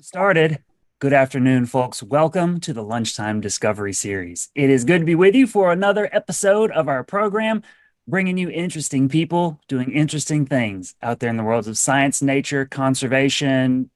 Started. Good afternoon, folks. Welcome to the Lunchtime Discovery Series. It is good to be with you for another episode of our program, bringing you interesting people doing interesting things out there in the worlds of science, nature, conservation,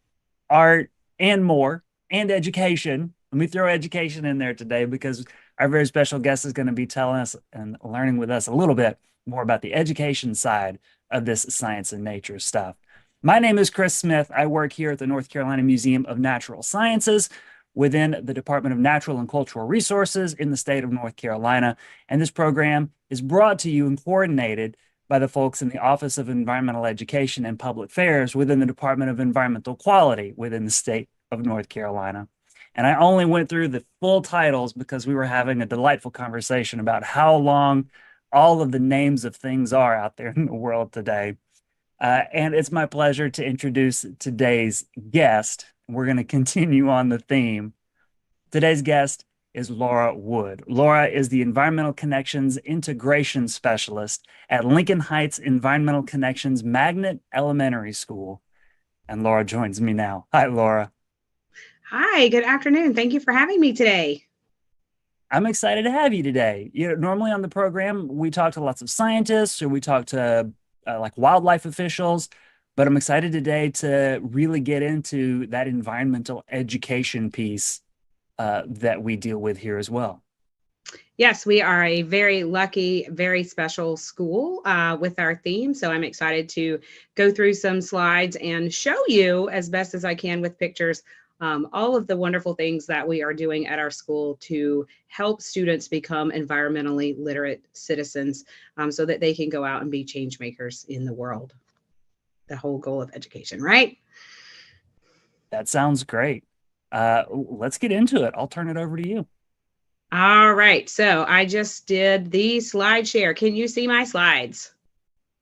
art, and more, and education. Let me throw education in there today because our very special guest is going to be telling us and learning with us a little bit more about the education side of this science and nature stuff. My name is Chris Smith. I work here at the North Carolina Museum of Natural Sciences within the Department of Natural and Cultural Resources in the state of North Carolina. And this program is brought to you and coordinated by the folks in the Office of Environmental Education and Public Affairs within the Department of Environmental Quality within the state of North Carolina. And I only went through the full titles because we were having a delightful conversation about how long all of the names of things are out there in the world today. And it's my pleasure to introduce today's guest. We're going to continue on the theme. Today's guest is Laura Wood. Laura is the Environmental Connections Integration Specialist at Lincoln Heights Environmental Connections Magnet Elementary School. And Laura joins me now. Hi, Laura. Hi, good afternoon. Thank you for having me today. I'm excited to have you today. Normally on the program, we talk to lots of scientists or we talk to like wildlife officials, but I'm excited today to really get into that environmental education piece that we deal with here as well. Yes, we are a very lucky, very special school with our theme. So I'm excited to go through some slides and show you as best as I can with pictures all of the wonderful things that we are doing at our school to help students become environmentally literate citizens so that they can go out and be change makers in the world. The whole goal of education, right? That sounds great. Let's get into it. I'll turn it over to you. All right, so I just did the slide share. Can you see my slides?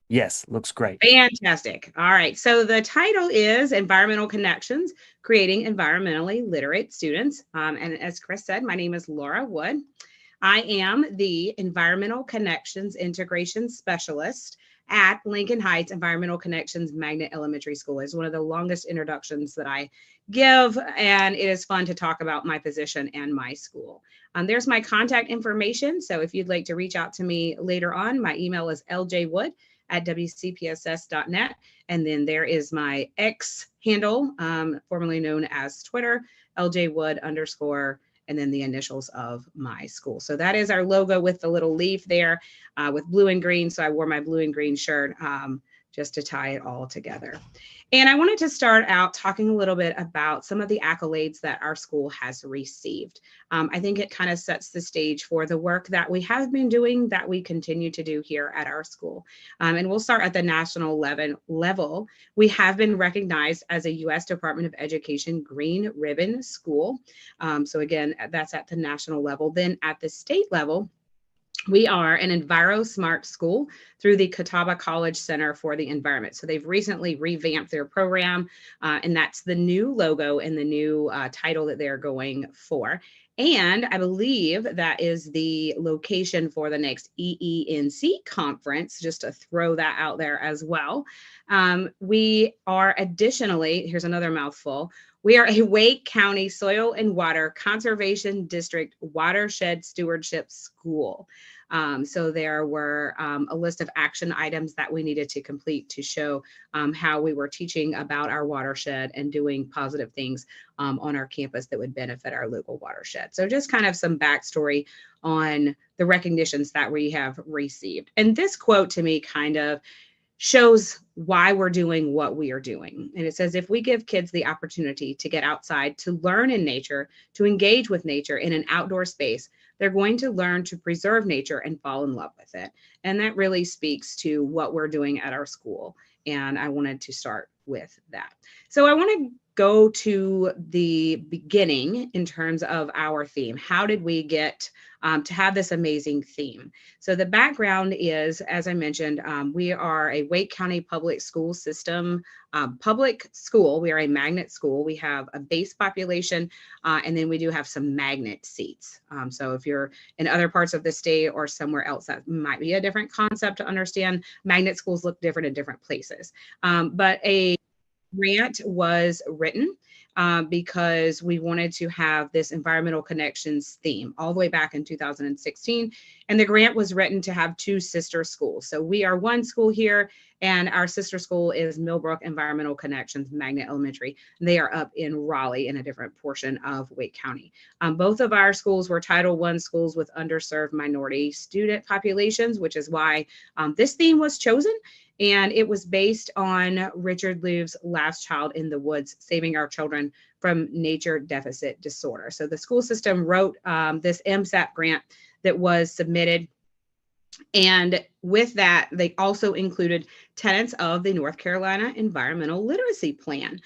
Yes, looks great. Fantastic. All right. So the title is Environmental Connections, Creating Environmentally Literate Students. And as Chris said, my name is Laura Wood. I am the Environmental Connections Integration Specialist at Lincoln Heights Environmental Connections Magnet Elementary School. It's one of the longest introductions that I give, and it is fun to talk about my position and my school. There's my contact information. So if you'd like to reach out to me later on, my email is ljwood@wcpss.net. And then there is my X handle, formerly known as Twitter, ljwood_, and then the initials of my school. So that is our logo with the little leaf there with blue and green. So I wore my blue and green shirt just to tie it all together. And I wanted to start out talking a little bit about some of the accolades that our school has received. I think it kind of sets the stage for the work that we have been doing, that we continue to do here at our school. And we'll start at the national level. We have been recognized as a U.S. Department of Education Green Ribbon School. So again, that's at the national level. Then at the state level, we are an EnviroSmart school through the Catawba College Center for the Environment. So they've recently revamped their program, and that's the new logo and the new title that they're going for. And I believe that is the location for the next EENC conference, just to throw that out there as well. We are additionally, here's another mouthful, we are a Wake County Soil and Water Conservation District Watershed Stewardship School. So there were a list of action items that we needed to complete to show how we were teaching about our watershed and doing positive things on our campus that would benefit our local watershed. So just kind of some backstory on the recognitions that we have received. And this quote to me kind of shows why we're doing what we are doing. And it says, if we give kids the opportunity to get outside, to learn in nature, to engage with nature in an outdoor space, they're going to learn to preserve nature and fall in love with it. And that really speaks to what we're doing at our school. And I wanted to start with that. So I want to go to the beginning in terms of our theme. How did we get to have this amazing theme? So the background is, as I mentioned, we are a Wake County public school system, public school. We are a magnet school. We have a base population, and then we do have some magnet seats. So if you're in other parts of the state or somewhere else, that might be a different concept to understand. Magnet schools look different in different places. But a grant was written because we wanted to have this environmental connections theme all the way back in 2016. And the grant was written to have two sister schools. So we are one school here, and our sister school is Millbrook Environmental Connections Magnet Elementary. And they are up in Raleigh in a different portion of Wake County. Both of our schools were Title I schools with underserved minority student populations, which is why this theme was chosen. And it was based on Richard Louv's Last Child in the Woods, Saving Our Children from Nature Deficit Disorder. So the school system wrote this MSAP grant that was submitted. And with that, they also included tenets of the North Carolina Environmental Literacy Plan.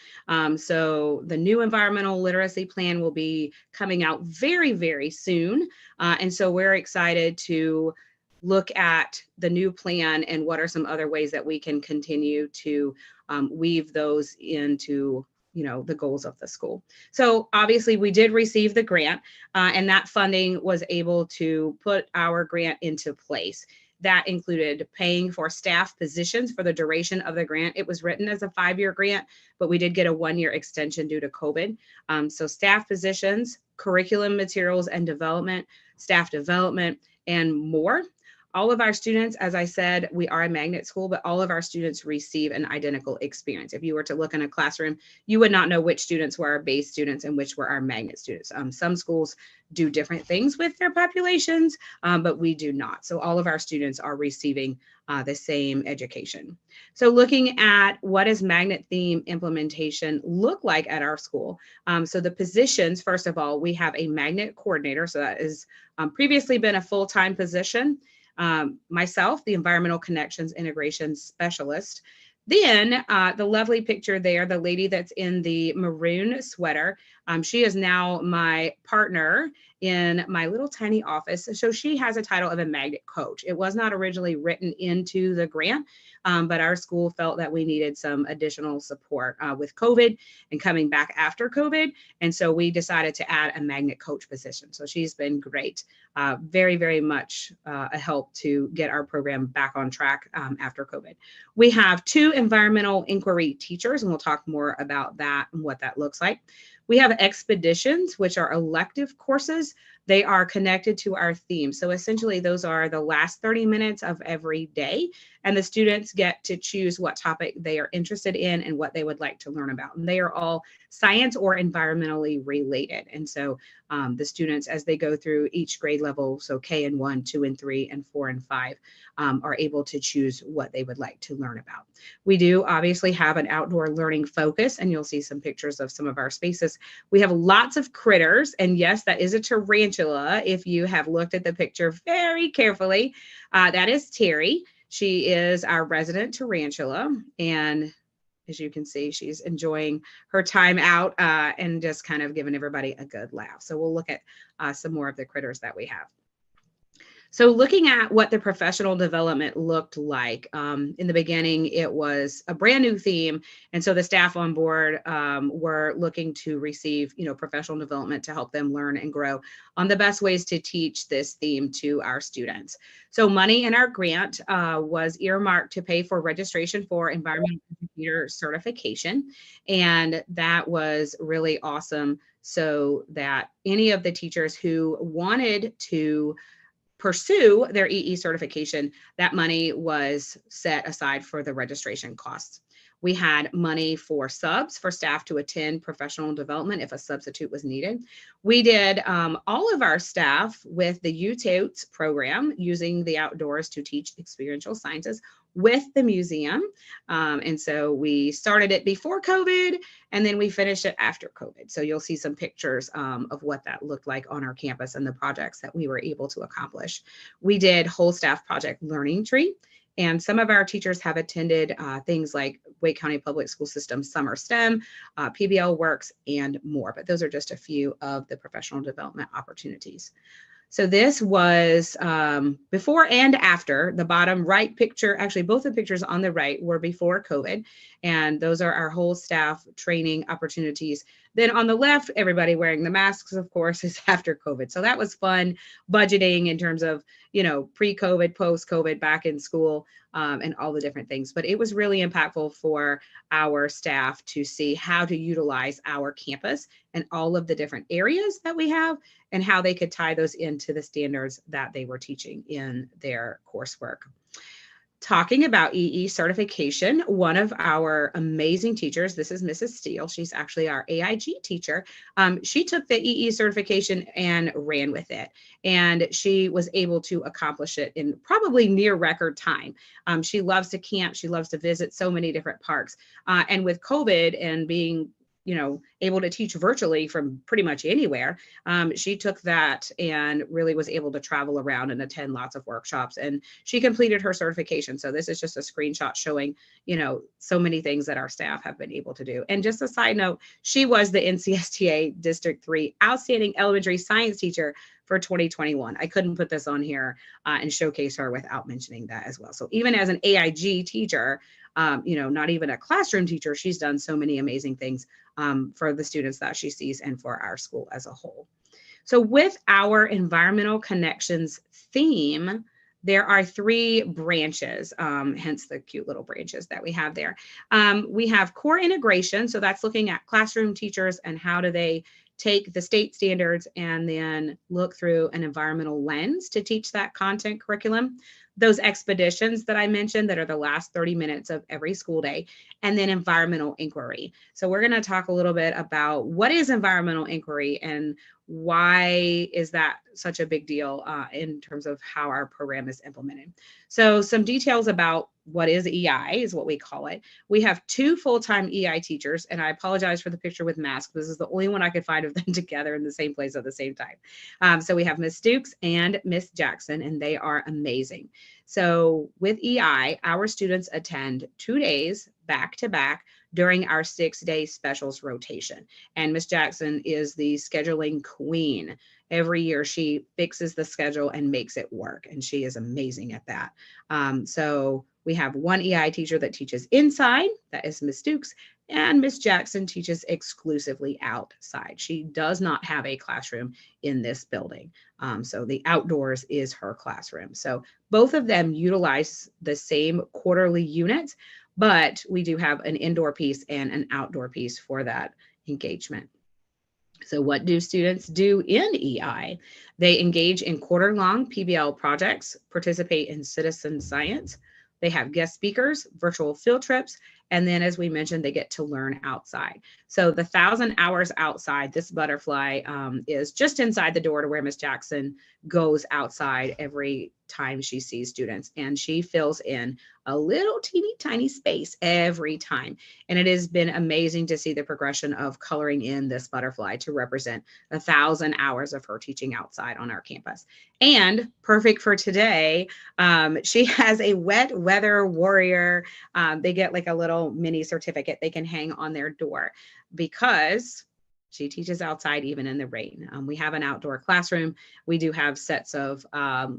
So the new environmental literacy plan will be coming out very, very soon. And so we're excited to look at the new plan and what are some other ways that we can continue to weave those into the goals of the school. So obviously we did receive the grant, and that funding was able to put our grant into place. That included paying for staff positions for the duration of the grant. It was written as a 5-year grant, but we did get a 1-year extension due to COVID. So staff positions, curriculum materials and development, staff development, and more. All of our students, as I said, we are a magnet school, but all of our students receive an identical experience. If you were to look in a classroom, you would not know which students were our base students and which were our magnet students. Some schools do different things with their populations, but we do not. So all of our students are receiving the same education. So looking at what does magnet theme implementation look like at our school? So the positions, first of all, we have a magnet coordinator. So that is previously been a full-time position. Myself, the Environmental Connections Integration Specialist. Then the lovely picture there, the lady that's in the maroon sweater, she is now my partner in my little tiny office. So she has a title of a magnet coach. It was not originally written into the grant, but our school felt that we needed some additional support with COVID and coming back after COVID. And so we decided to add a magnet coach position. So she's been great, very, very much a help to get our program back on track after COVID. We have 2 environmental inquiry teachers, and we'll talk more about that and what that looks like. We have expeditions, which are elective courses. They are connected to our theme. So essentially, those are the last 30 minutes of every day, and the students get to choose what topic they are interested in and what they would like to learn about. And they are all science or environmentally related. And so the students, as they go through each grade level, so K and 1, 2 and 3, and 4 and 5, are able to choose what they would like to learn about. We do obviously have an outdoor learning focus, and you'll see some pictures of some of our spaces. We have lots of critters, and yes, that is a tarantula. If you have looked at the picture very carefully, that is Terry. She is our resident tarantula, and as you can see, she's enjoying her time out and just kind of giving everybody a good laugh. So we'll look at some more of the critters that we have. So looking at what the professional development looked like, in the beginning, it was a brand new theme. And so the staff on board were looking to receive, professional development to help them learn and grow on the best ways to teach this theme to our students. So money in our grant was earmarked to pay for registration for environmental computer certification. And that was really awesome, so that any of the teachers who wanted to pursue their EE certification, that money was set aside for the registration costs. We had money for subs for staff to attend professional development if a substitute was needed. We did all of our staff with the UTOTS program, using the outdoors to teach experiential sciences with the museum. And so we started it before COVID, and then we finished it after COVID. So you'll see some pictures of what that looked like on our campus and the projects that we were able to accomplish. We did whole staff project learning tree. And some of our teachers have attended things like Wake County Public School System Summer STEM, PBL Works, and more. But those are just a few of the professional development opportunities. So this was before and after. The bottom right picture, actually both the pictures on the right were before COVID. And those are our whole staff training opportunities Then on the left, everybody wearing the masks, of course, is after COVID. So that was fun budgeting in terms of, pre-COVID, post-COVID, back in school, and all the different things. But it was really impactful for our staff to see how to utilize our campus and all of the different areas that we have and how they could tie those into the standards that they were teaching in their coursework. Talking about EE certification, one of our amazing teachers, this is Mrs. Steele, she's actually our AIG teacher. She took the EE certification and ran with it, and she was able to accomplish it in probably near record time. She loves to camp, she loves to visit so many different parks, and with COVID and being able to teach virtually from pretty much anywhere. She took that and really was able to travel around and attend lots of workshops, and she completed her certification. So this is just a screenshot showing, so many things that our staff have been able to do. And just a side note, she was the NCSTA District 3 Outstanding Elementary Science Teacher for 2021. I couldn't put this on here and showcase her without mentioning that as well. So even as an AIG teacher, not even a classroom teacher, she's done so many amazing things for the students that she sees and for our school as a whole. So with our environmental connections theme, there are 3 branches, hence the cute little branches that we have there. We have core integration. So that's looking at classroom teachers and how do they take the state standards and then look through an environmental lens to teach that content curriculum. Those expeditions that I mentioned that are the last 30 minutes of every school day, and then environmental inquiry. So we're going to talk a little bit about what is environmental inquiry and why is that such a big deal in terms of how our program is implemented. So some details about what is EI is what we call it. We have 2 full-time EI teachers, and I apologize for the picture with masks. This is the only one I could find of them together in the same place at the same time. So we have Miss Dukes and Miss Jackson, and they are amazing. So with EI, our students attend 2 days back to back during our 6-day specials rotation. And Miss Jackson is the scheduling queen. Every year she fixes the schedule and makes it work, and she is amazing at that. So we have 1 EI teacher that teaches inside, that is Miss Dukes, and Miss Jackson teaches exclusively outside. She does not have a classroom in this building. So the outdoors is her classroom. So both of them utilize the same quarterly units, but we do have an indoor piece and an outdoor piece for that engagement. So what do students do in EI? They engage in quarter-long PBL projects, participate in citizen science. They have guest speakers, virtual field trips, and then, as we mentioned, they get to learn outside. So the 1,000 hours outside, this butterfly is just inside the door to where Miss Jackson goes outside every time she sees students, and she fills in a little teeny tiny space every time. And it has been amazing to see the progression of coloring in this butterfly to represent 1,000 hours of her teaching outside on our campus. And perfect for today, she has a wet weather warrior. They get like a little mini certificate they can hang on their door because she teaches outside even in the rain. We have an outdoor classroom. We do have sets of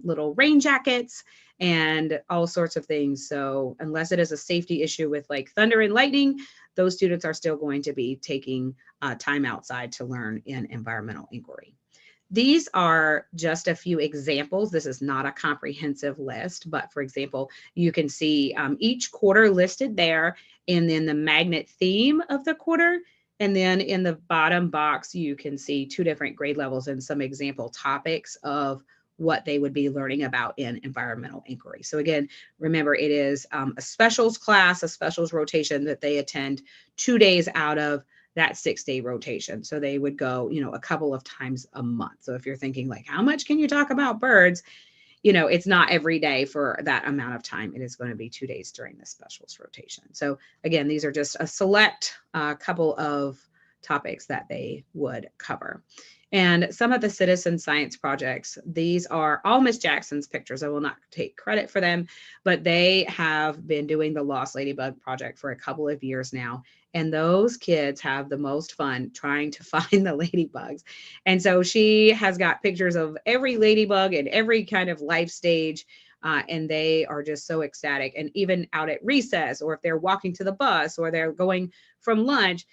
little rain jackets and all sorts of things. So unless it is a safety issue with like thunder and lightning, those students are still going to be taking time outside to learn in environmental inquiry. These are just a few examples. This is not a comprehensive list, but for example, you can see each quarter listed there, and then the magnet theme of the quarter. And then in the bottom box, you can see 2 different grade levels and some example topics of what they would be learning about in environmental inquiry. So again, remember, it is a specials class, a specials rotation that they attend 2 days out of that 6-day rotation. So they would go, a couple of times a month. So if you're thinking like, how much can you talk about birds? It's not every day for that amount of time. It is going to be 2 days during the specials rotation. So again, these are just a select couple of topics that they would cover. And some of the citizen science projects, these are all Miss Jackson's pictures. I will not take credit for them, but they have been doing the Lost Ladybug project for a couple of years now. And those kids have the most fun trying to find the ladybugs. And so she has got pictures of every ladybug and every kind of life stage. And they are just so ecstatic. And even out at recess, or if they're walking to the bus or they're going from lunch,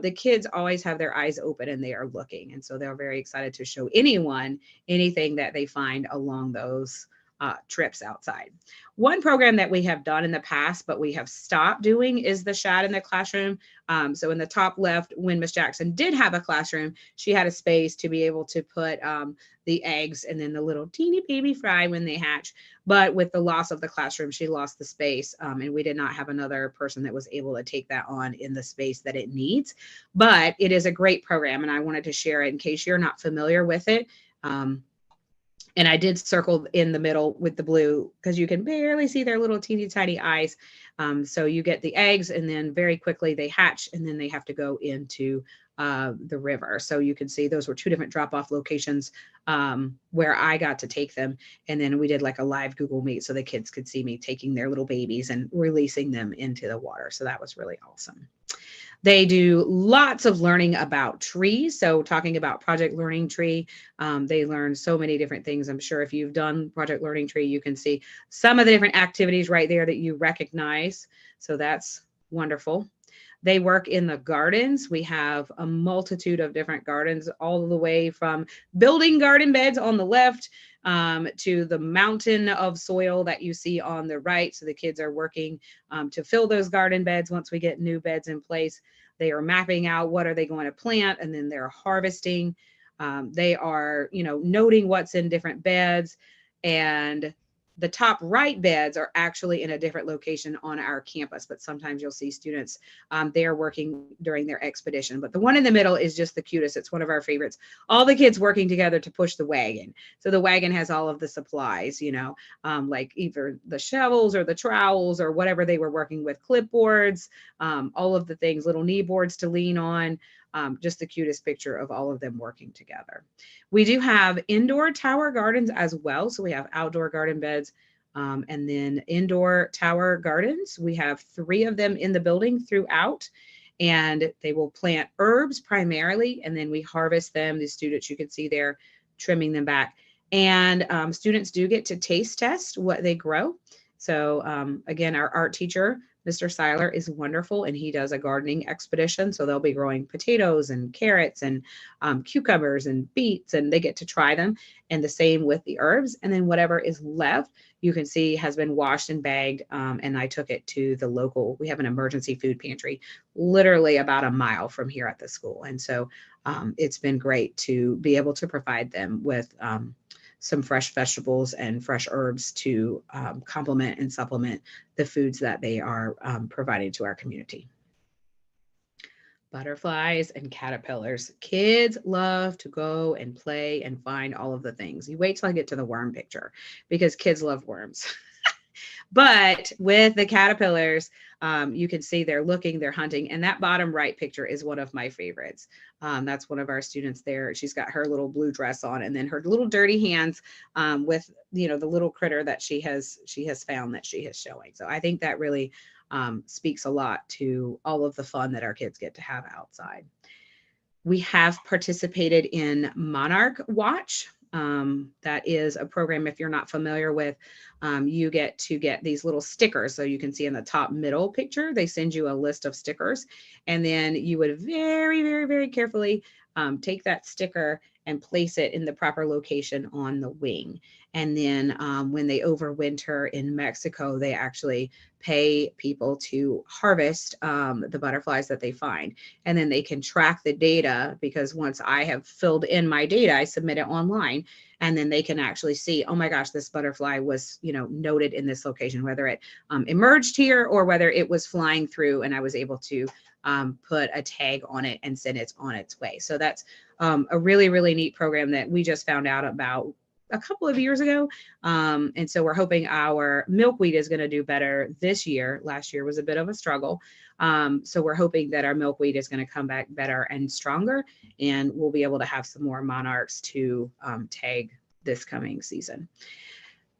the kids always have their eyes open and they are looking. And so they're very excited to show anyone anything that they find along those trips outside. One program that we have done in the past, but we have stopped doing, is the shad in the classroom. So in the top left, when Miss Jackson did have a classroom, she had a space to be able to put the eggs and then the little teeny baby fry when they hatch. But with the loss of the classroom, she lost the space, and we did not have another person that was able to take that on in the space that it needs. But it is a great program, and I wanted to share it in case you're not familiar with it. And I did circle in the middle with the blue because you can barely see their little teeny tiny eyes. So you get the eggs and then very quickly they hatch and then they have to go into the river. So you can see those were two different drop-off locations where I got to take them. And then we did like a live Google Meet so the kids could see me taking their little babies and releasing them into the water. So that was really awesome. They do lots of learning about trees. So talking about Project Learning Tree, they learn so many different things. I'm sure if you've done Project Learning Tree, you can see some of the different activities right there that you recognize. So that's wonderful. They work in the gardens. We have a multitude of different gardens, all the way from building garden beds on the left to the mountain of soil that you see on the right. So the kids are working to fill those garden beds once we get new beds in place. They are mapping out what are they going to plant, and then they're harvesting. They are, noting what's in different beds, and the top right beds are actually in a different location on our campus, but sometimes you'll see students there working during their expedition. But the one in the middle is just the cutest. It's one of our favorites. All the kids working together to push the wagon. So the wagon has all of the supplies, like either the shovels or the trowels or whatever they were working with, clipboards, all of the things, little knee boards to lean on. Just the cutest picture of all of them working together. We do have indoor tower gardens as well. So we have outdoor garden beds and then indoor tower gardens. We have 3 of them in the building throughout, and they will plant herbs primarily, and then we harvest them. The students, you can see there, trimming them back. And students do get to taste test what they grow. So again, our art teacher, Mr. Seiler, is wonderful, and he does a gardening expedition. So they'll be growing potatoes and carrots and cucumbers and beets, and they get to try them. And the same with the herbs. And then whatever is left, you can see has been washed and bagged. And I took it to the local, we have an emergency food pantry literally about a mile from here at the school. And so it's been great to be able to provide them with some fresh vegetables and fresh herbs to complement and supplement the foods that they are providing to our community. Butterflies and caterpillars. Kids love to go and play and find all of the things. You wait till I get to the worm picture because kids love worms. But with the caterpillars, you can see they're looking, they're hunting. And that bottom right picture is one of my favorites. That's one of our students there. She's got her little blue dress on, and then her little dirty hands with, the little critter that she has found that she is showing. So I think that really speaks a lot to all of the fun that our kids get to have outside. We have participated in Monarch Watch. That is a program, if you're not familiar with, you get to get these little stickers. So you can see in the top middle picture, they send you a list of stickers, and then you would very, very, very carefully take that sticker and place it in the proper location on the wing. And then when they overwinter in Mexico, they actually pay people to harvest the butterflies that they find. And then they can track the data, because once I have filled in my data, I submit it online, and then they can actually see, oh my gosh, this butterfly was, noted in this location, whether it emerged here or whether it was flying through, and I was able to put a tag on it and send it on its way. So that's a really, really neat program that we just found out about a couple of years ago. And so we're hoping our milkweed is going to do better this year. Last year was a bit of a struggle. So we're hoping that our milkweed is going to come back better and stronger, and we'll be able to have some more monarchs to tag this coming season.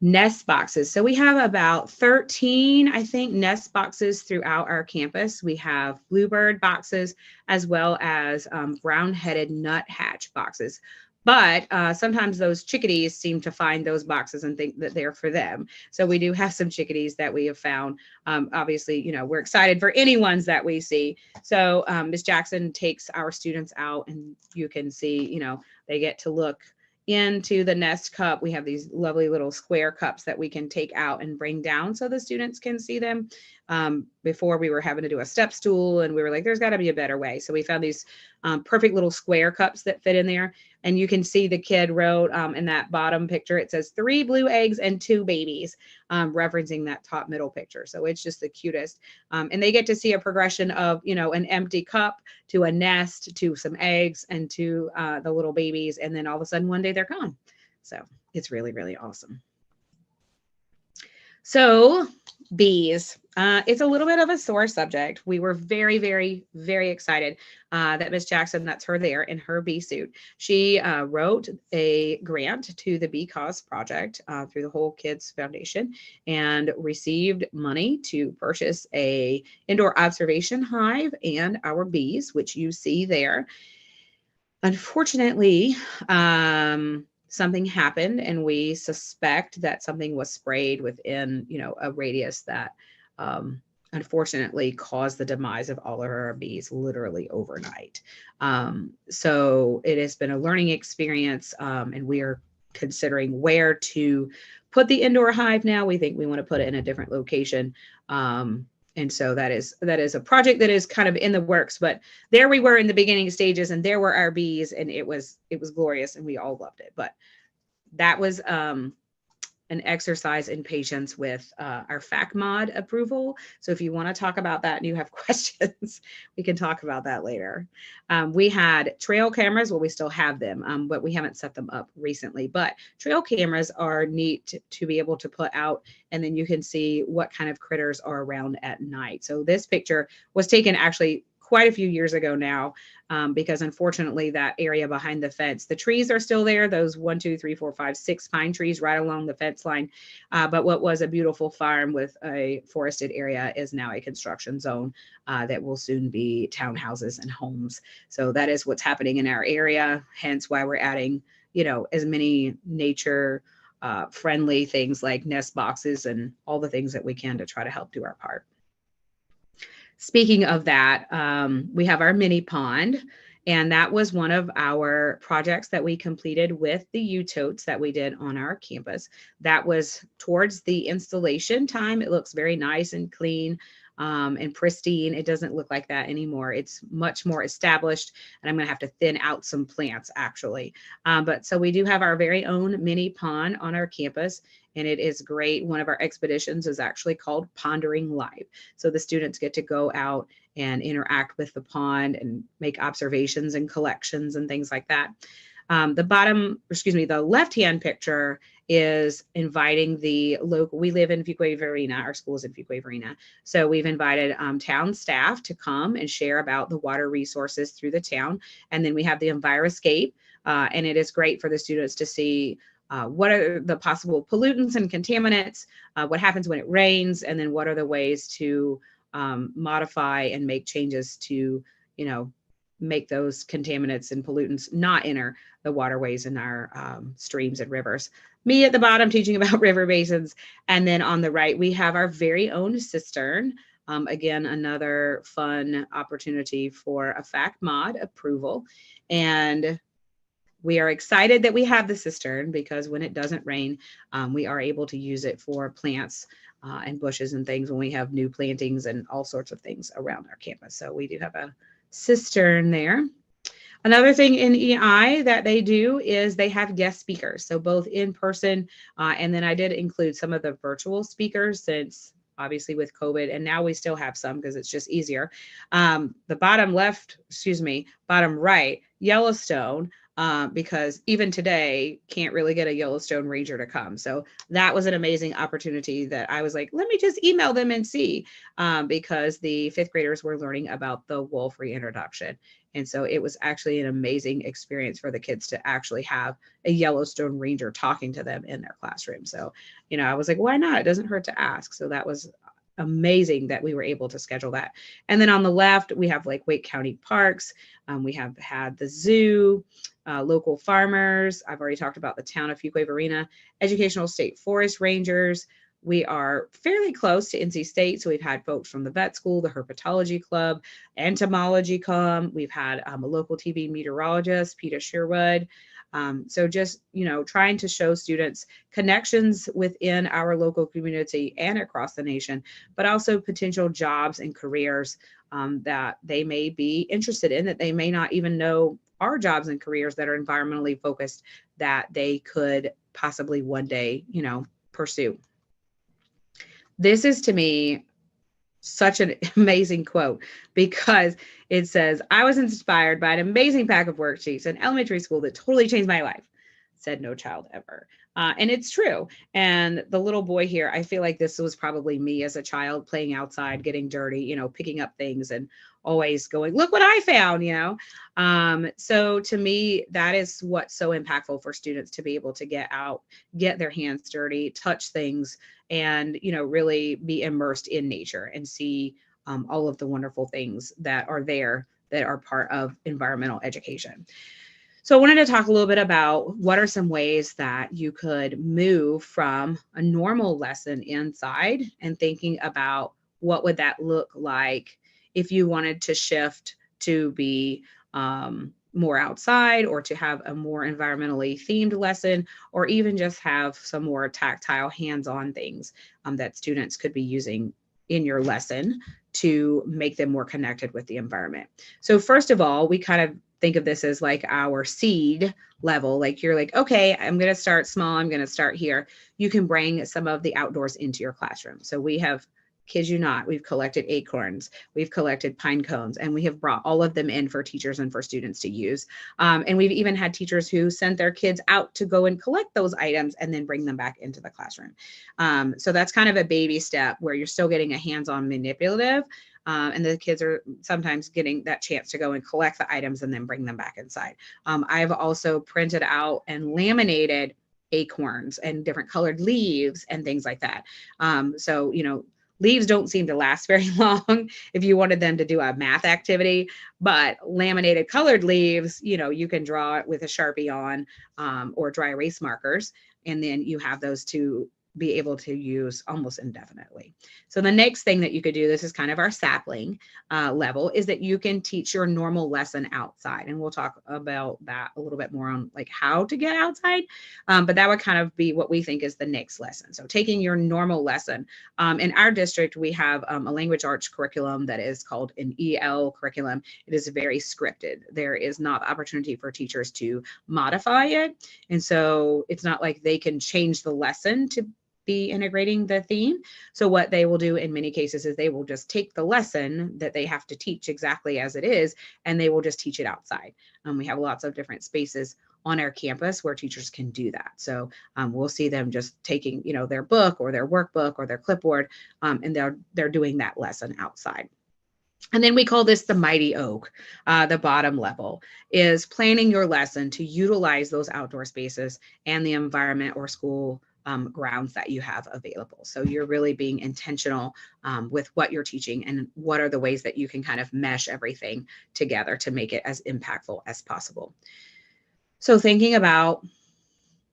Nest boxes. So we have about 13, I think, nest boxes throughout our campus. We have bluebird boxes as well as brown-headed nuthatch boxes. But sometimes those chickadees seem to find those boxes and think that they're for them. So we do have some chickadees that we have found. Obviously, you know, we're excited for any ones that we see. So Ms. Jackson takes our students out, and you can see, you know, they get to look into the nest cup. We have these lovely little square cups that we can take out and bring down so the students can see them. Before we were having to do a step stool, and we were like, there's got to be a better way. So we found these perfect little square cups that fit in there. And you can see the kid wrote in that bottom picture, it says 3 blue eggs and 2 babies, referencing that top middle picture. So it's just the cutest. And they get to see a progression of, you know, an empty cup to a nest to some eggs and to the little babies. And then all of a sudden one day they're gone. So it's really, really awesome. So bees, it's a little bit of a sore subject. We were very, very, very excited that Miss Jackson, that's her there in her bee suit. She wrote a grant to the Bee Cause Project through the Whole Kids Foundation and received money to purchase a indoor observation hive and our bees, which you see there. Unfortunately, something happened, and we suspect that something was sprayed within, you know, a radius that unfortunately caused the demise of all of our bees literally overnight. So it has been a learning experience, and we are considering where to put the indoor hive now. We think we want to put it in a different location. And so that is a project that is kind of in the works, but there we were in the beginning stages, and there were our bees, and it was glorious, and we all loved it. But that was an exercise in patience with our FAC mod approval. So if you want to talk about that and you have questions, we can talk about that later. We had trail cameras. Well, we still have them, but we haven't set them up recently. But trail cameras are neat to be able to put out, and then you can see what kind of critters are around at night. So this picture was taken actually quite a few years ago now, because unfortunately that area behind the fence, the trees are still there, those 1, 2, 3, 4, 5, 6 pine trees right along the fence line. But what was a beautiful farm with a forested area is now a construction zone that will soon be townhouses and homes. So that is what's happening in our area, hence why we're adding, you know, as many nature friendly things like nest boxes and all the things that we can to try to help do our part. Speaking of that, we have our mini pond, and that was one of our projects that we completed with the U-totes that we did on our campus. That was towards the installation time. It looks very nice and clean and pristine. It doesn't look like that anymore. It's much more established, and I'm going to have to thin out some plants actually. But so we do have our very own mini pond on our campus, and it is great. One of our expeditions is actually called Pondering Live. So the students get to go out and interact with the pond and make observations and collections and things like that. The left-hand picture is inviting the local, we live in Fuquay-Varina, our school is in Fuquay-Varina. So we've invited town staff to come and share about the water resources through the town. And then we have the EnviroScape, and it is great for the students to see what are the possible pollutants and contaminants, what happens when it rains, and then what are the ways to modify and make changes to, you know, make those contaminants and pollutants not enter the waterways in our streams and rivers. Me at the bottom teaching about river basins. And then on the right, we have our very own cistern. Again, another fun opportunity for a FAC mod approval. And we are excited that we have the cistern because when it doesn't rain, we are able to use it for plants and bushes and things when we have new plantings and all sorts of things around our campus. So we do have a cistern there. Another thing in EI that they do is they have guest speakers. So both in person, and then I did include some of the virtual speakers since obviously with COVID, and now we still have some because it's just easier. The bottom right, Yellowstone, because even today can't really get a Yellowstone ranger to come. So that was an amazing opportunity that I was like, let me just email them and see, because the 5th graders were learning about the wolf reintroduction. And so it was actually an amazing experience for the kids to actually have a Yellowstone ranger talking to them in their classroom. So, you know, I was like, why not? It doesn't hurt to ask. So that was amazing that we were able to schedule that. And then on the left, we have like Wake County Parks. We have had the zoo, local farmers. I've already talked about the town of Fuquay-Varina, educational state forest rangers. We are fairly close to NC State. So we've had folks from the vet school, the herpetology club, entomology come. We've had a local TV meteorologist, Peter Sherwood. So just, trying to show students connections within our local community and across the nation, but also potential jobs and careers that they may be interested in, that they may not even know are jobs and careers that are environmentally focused that they could possibly one day, pursue. This is to me such an amazing quote because it says, I was inspired by an amazing pack of worksheets in elementary school that totally changed my life, said no child ever. And it's true. And the little boy here, I feel like this was probably me as a child playing outside, getting dirty, picking up things and always going, look what I found, So to me, that is what's so impactful for students to be able to get out, get their hands dirty, touch things, and, really be immersed in nature and see all of the wonderful things that are there that are part of environmental education. So I wanted to talk a little bit about what are some ways that you could move from a normal lesson inside and thinking about what would that look like if you wanted to shift to be more outside or to have a more environmentally themed lesson, or even just have some more tactile hands-on things that students could be using in your lesson to make them more connected with the environment. So first of all, we kind of think of this as like our seed level. Like you're like, okay, I'm going to start small. I'm going to start here. You can bring some of the outdoors into your classroom. So we have, kid you not, we've collected acorns, we've collected pine cones, and we have brought all of them in for teachers and for students to use. And we've even had teachers who sent their kids out to go and collect those items and then bring them back into the classroom. So that's kind of a baby step where you're still getting a hands-on manipulative. And the kids are sometimes getting that chance to go and collect the items and then bring them back inside. I've also printed out and laminated acorns and different colored leaves and things like that. So, leaves don't seem to last very long if you wanted them to do a math activity, but laminated colored leaves, you can draw it with a Sharpie on or dry erase markers, and then you have those to be able to use almost indefinitely. So the next thing that you could do, this is kind of our sapling level, is that you can teach your normal lesson outside. And we'll talk about that a little bit more on like how to get outside. But that would kind of be what we think is the next lesson. So taking your normal lesson. In our district, we have a language arts curriculum that is called an EL curriculum. It is very scripted. There is not the opportunity for teachers to modify it. And so it's not like they can change the lesson to be integrating the theme. So what they will do in many cases is they will just take the lesson that they have to teach exactly as it is, and they will just teach it outside. We have lots of different spaces on our campus where teachers can do that. So we'll see them just taking, their book or their workbook or their clipboard, and they're doing that lesson outside. And then we call this the mighty oak. The bottom level is planning your lesson to utilize those outdoor spaces and the environment or school grounds that you have available. So you're really being intentional with what you're teaching and what are the ways that you can kind of mesh everything together to make it as impactful as possible. So thinking about,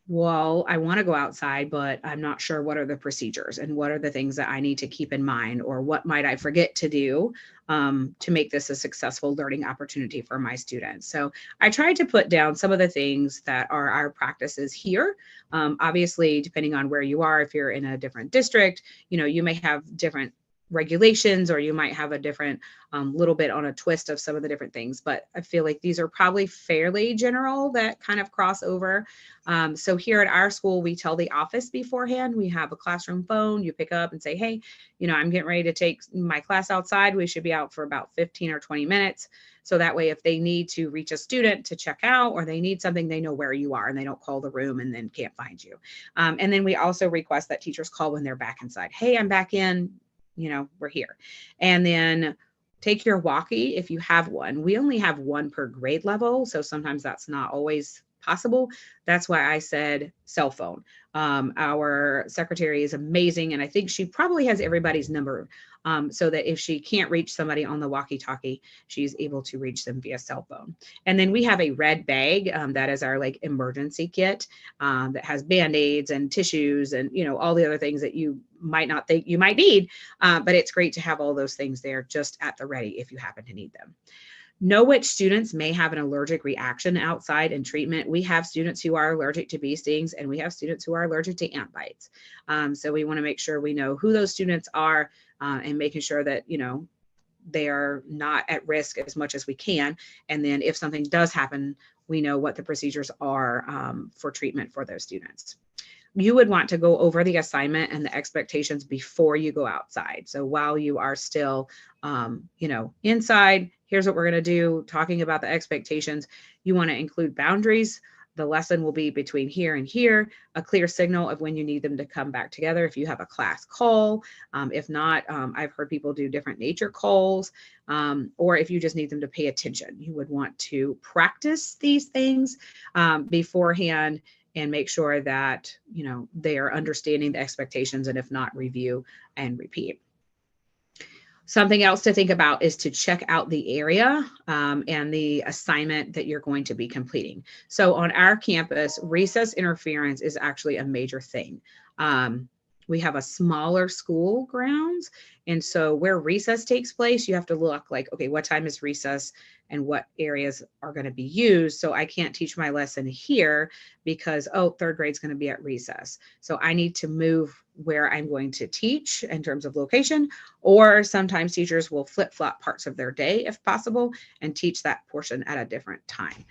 well, I want to go outside, but I'm not sure what are the procedures and what are the things that I need to keep in mind, or what might I forget to do to make this a successful learning opportunity for my students. So I tried to put down some of the things that are our practices here. Obviously, depending on where you are, if you're in a different district, you may have different regulations, or you might have a different little bit on a twist of some of the different things, but I feel like these are probably fairly general that kind of cross over. So here at our school, we tell the office beforehand. We have a classroom phone. You pick up and say, hey, I'm getting ready to take my class outside. We should be out for about 15 or 20 minutes. So that way, if they need to reach a student to check out, or they need something, they know where you are and they don't call the room and then can't find you. And then we also request that teachers call when they're back inside. Hey, I'm back in. We're here. And then take your walkie if you have one. We only have one per grade level, so sometimes that's not always possible. That's why I said cell phone. Our secretary is amazing, and I think she probably has everybody's number, so that if she can't reach somebody on the walkie-talkie, she's able to reach them via cell phone. And then we have a red bag, that is our like emergency kit, that has band-aids and tissues and all the other things that you might not think you might need, but it's great to have all those things there just at the ready if you happen to need them. Know which students may have an allergic reaction outside in treatment. We have students who are allergic to bee stings, and we have students who are allergic to ant bites. So we want to make sure we know who those students are, and making sure that, they are not at risk as much as we can. And then if something does happen, we know what the procedures are, for treatment for those students. You would want to go over the assignment and the expectations before you go outside. So while you are still, inside, here's what we're going to do, talking about the expectations. You want to include boundaries. The lesson will be between here and here, a clear signal of when you need them to come back together. If you have a class call, if not, I've heard people do different nature calls, or if you just need them to pay attention, you would want to practice these things beforehand and make sure that, they are understanding the expectations, and if not, review and repeat. Something else to think about is to check out the area, and the assignment that you're going to be completing. So on our campus, recess interference is actually a major thing. We have a smaller school grounds. And so where recess takes place, you have to look like, okay, what time is recess and what areas are going to be used? So I can't teach my lesson here because, third grade is going to be at recess. So I need to move where I'm going to teach in terms of location, or sometimes teachers will flip-flop parts of their day if possible and teach that portion at a different time.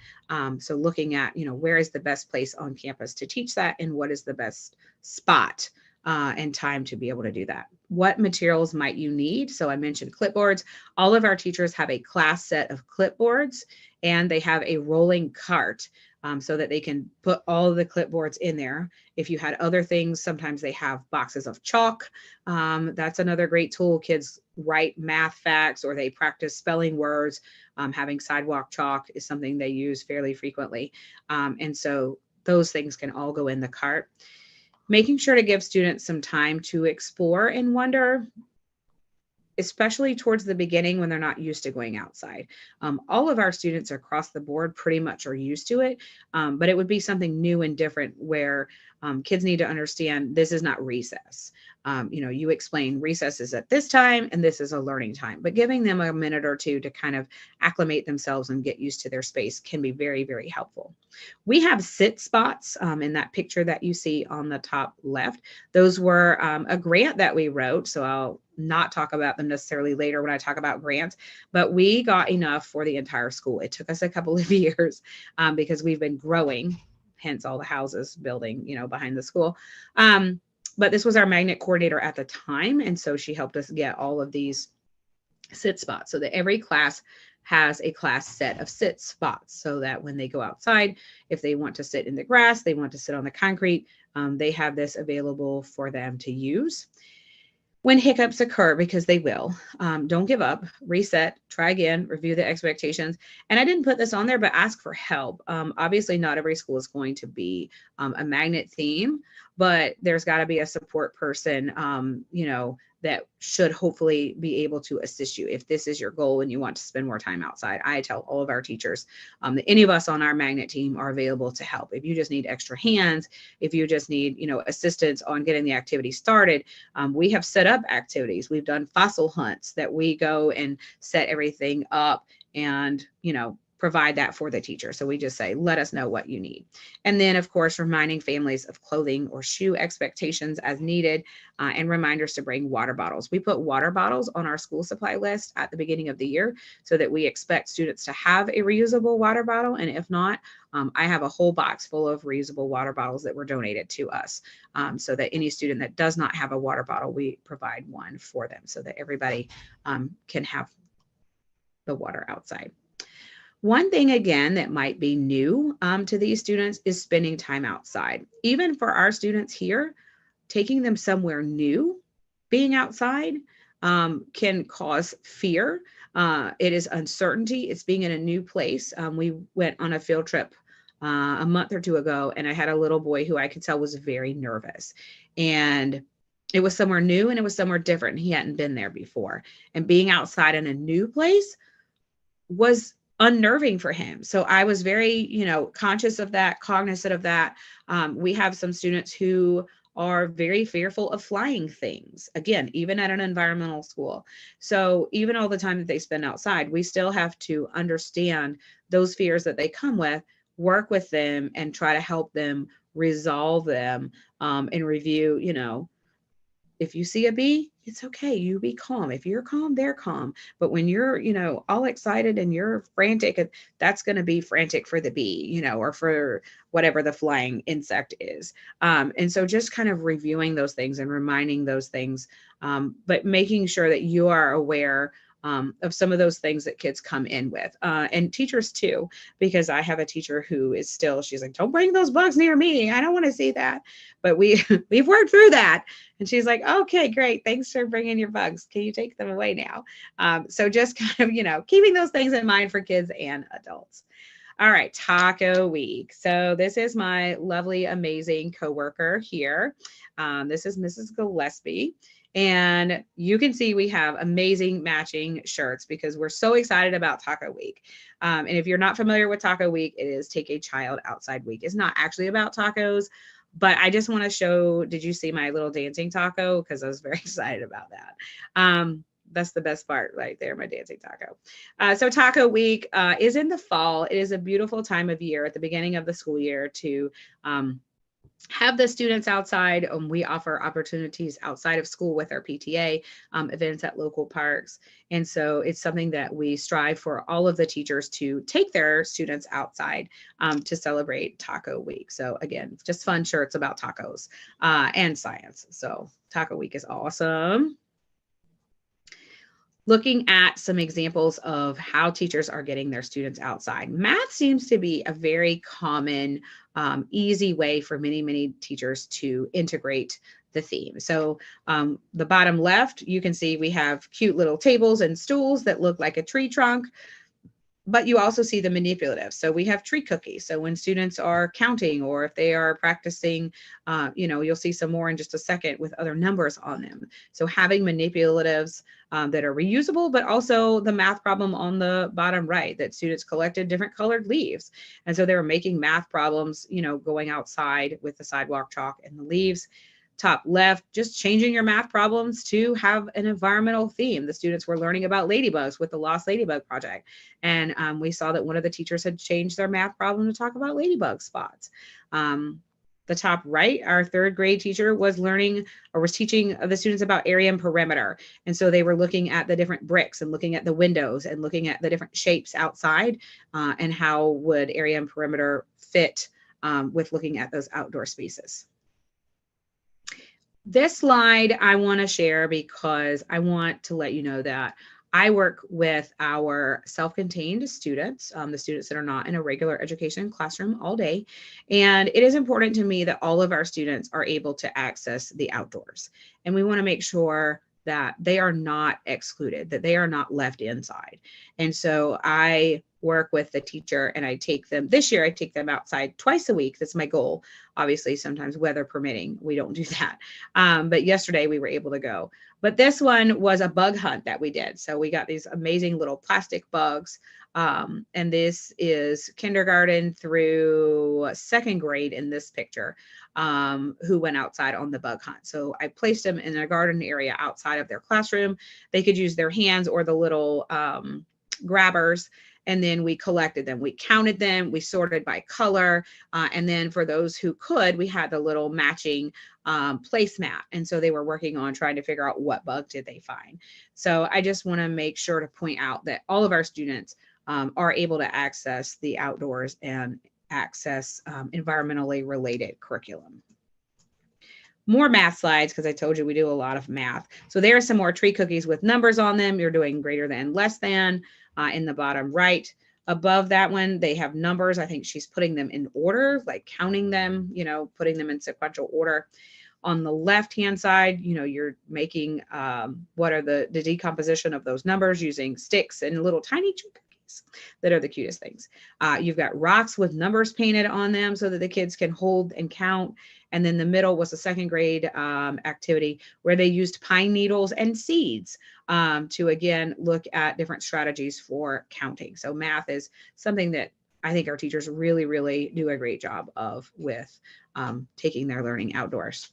So looking at, where is the best place on campus to teach that, and what is the best spot and time to be able to do that. What materials might you need? So I mentioned clipboards. All of our teachers have a class set of clipboards, and they have a rolling cart, so that they can put all of the clipboards in there. If you had other things, sometimes they have boxes of chalk. That's another great tool. Kids write math facts, or they practice spelling words. Having sidewalk chalk is something they use fairly frequently. And so those things can all go in the cart. Making sure to give students some time to explore and wonder, especially towards the beginning when they're not used to going outside. All of our students across the board pretty much are used to it, but it would be something new and different where kids need to understand this is not recess. You explain recess is at this time and this is a learning time, but giving them a minute or two to kind of acclimate themselves and get used to their space can be very, very helpful. We have sit spots in that picture that you see on the top left. Those were a grant that we wrote, so I'll not talk about them necessarily later when I talk about grants, but we got enough for the entire school. It took us a couple of years because we've been growing, hence all the houses building, behind the school. But this was our magnet coordinator at the time. And so she helped us get all of these sit spots so that every class has a class set of sit spots, so that when they go outside, if they want to sit in the grass, they want to sit on the concrete, they have this available for them to use. When hiccups occur, because they will, don't give up, reset, try again, review the expectations. And I didn't put this on there, but ask for help. Obviously, not every school is going to be a magnet theme, but there's got to be a support person, that should hopefully be able to assist you if this is your goal and you want to spend more time outside. I tell all of our teachers that any of us on our magnet team are available to help. If you just need extra hands, if you just need, assistance on getting the activity started, we have set up activities. We've done fossil hunts that we go and set everything up and, provide that for the teacher. So we just say, let us know what you need. And then, of course, reminding families of clothing or shoe expectations as needed, and reminders to bring water bottles. We put water bottles on our school supply list at the beginning of the year so that we expect students to have a reusable water bottle. And if not, I have a whole box full of reusable water bottles that were donated to us, so that any student that does not have a water bottle, we provide one for them so that everybody can have the water outside. One thing, again, that might be new to these students is spending time outside. Even for our students here, taking them somewhere new, being outside can cause fear. It is uncertainty. It's being in a new place. We went on a field trip a month or two ago, and I had a little boy who I could tell was very nervous. And it was somewhere new and it was somewhere different. He hadn't been there before. And being outside in a new place was unnerving for him. So I was very, conscious of that, cognizant of that. We have some students who are very fearful of flying things, again, even at an environmental school. So even all the time that they spend outside, we still have to understand those fears that they come with, work with them, and try to help them resolve them, and review, if you see a bee, it's okay. You be calm. If you're calm, they're calm. But when you're, all excited and you're frantic, that's going to be frantic for the bee, or for whatever the flying insect is. And so just kind of reviewing those things and reminding those things, but making sure that you are aware of some of those things that kids come in with, and teachers too, because I have a teacher who is still, she's like, don't bring those bugs near me. I don't want to see that. But we've worked through that. And she's like, okay, great. Thanks for bringing your bugs. Can you take them away now? So just kind of, keeping those things in mind for kids and adults. All right, Taco Week. So this is my lovely, amazing coworker here. This is Mrs. Gillespie. And you can see we have amazing matching shirts because we're so excited about Taco Week. And if you're not familiar with Taco Week, it is Take a Child Outside Week. It's not actually about tacos, but I just want to show, did you see my little dancing taco? Because I was very excited about that. That's the best part right there, my dancing taco. So Taco Week is in the fall. It is a beautiful time of year at the beginning of the school year to have the students outside. We offer opportunities outside of school with our PTA, events at local parks. And so it's something that we strive for all of the teachers to take their students outside to celebrate Taco Week. So again, just fun shirts about tacos and science. So Taco Week is awesome. Looking at some examples of how teachers are getting their students outside. Math seems to be a very common, easy way for many, many teachers to integrate the theme. So the bottom left, you can see we have cute little tables and stools that look like a tree trunk, but you also see the manipulative. So we have tree cookies. So when students are counting or if they are practicing, you'll see some more in just a second with other numbers on them. So having manipulatives that are reusable, but also the math problem on the bottom right that students collected different colored leaves. And so they were making math problems, going outside with the sidewalk chalk and the leaves. Top left, just changing your math problems to have an environmental theme. The students were learning about ladybugs with the Lost Ladybug Project. And we saw that one of the teachers had changed their math problem to talk about ladybug spots. The top right, our third grade teacher was learning or was teaching the students about area and perimeter. And so they were looking at the different bricks and looking at the windows and looking at the different shapes outside and how would area and perimeter fit with looking at those outdoor spaces. This slide I want to share because I want to let you know that I work with our self-contained students, the students that are not in a regular education classroom all day. And it is important to me that all of our students are able to access the outdoors. And we want to make sure that they are not excluded, that they are not left inside. And so I work with the teacher and I take them, this year I take them outside twice a week. That's my goal. Obviously, sometimes weather permitting, we don't do that. But yesterday we were able to go. But this one was a bug hunt that we did. So we got these amazing little plastic bugs. And this is kindergarten through second grade in this picture, who went outside on the bug hunt. So I placed them in a garden area outside of their classroom. They could use their hands or the little grabbers. And then we collected them. We counted them. We sorted by color. And then for those who could, we had the little matching placemat. And so they were working on trying to figure out what bug did they find. So I just want to make sure to point out that all of our students are able to access the outdoors and access environmentally related curriculum. More math slides, because I told you we do a lot of math. So there are some more tree cookies with numbers on them. You're doing greater than, less than in the bottom right. Above that one, they have numbers. I think she's putting them in order, like counting them, putting them in sequential order. On the left-hand side, you're making what are the decomposition of those numbers using sticks and little tiny cookies. things that are the cutest things. You've got rocks with numbers painted on them so that the kids can hold and count. And then the middle was a second grade activity where they used pine needles and seeds to, again, look at different strategies for counting. So math is something that I think our teachers really, really do a great job of with taking their learning outdoors.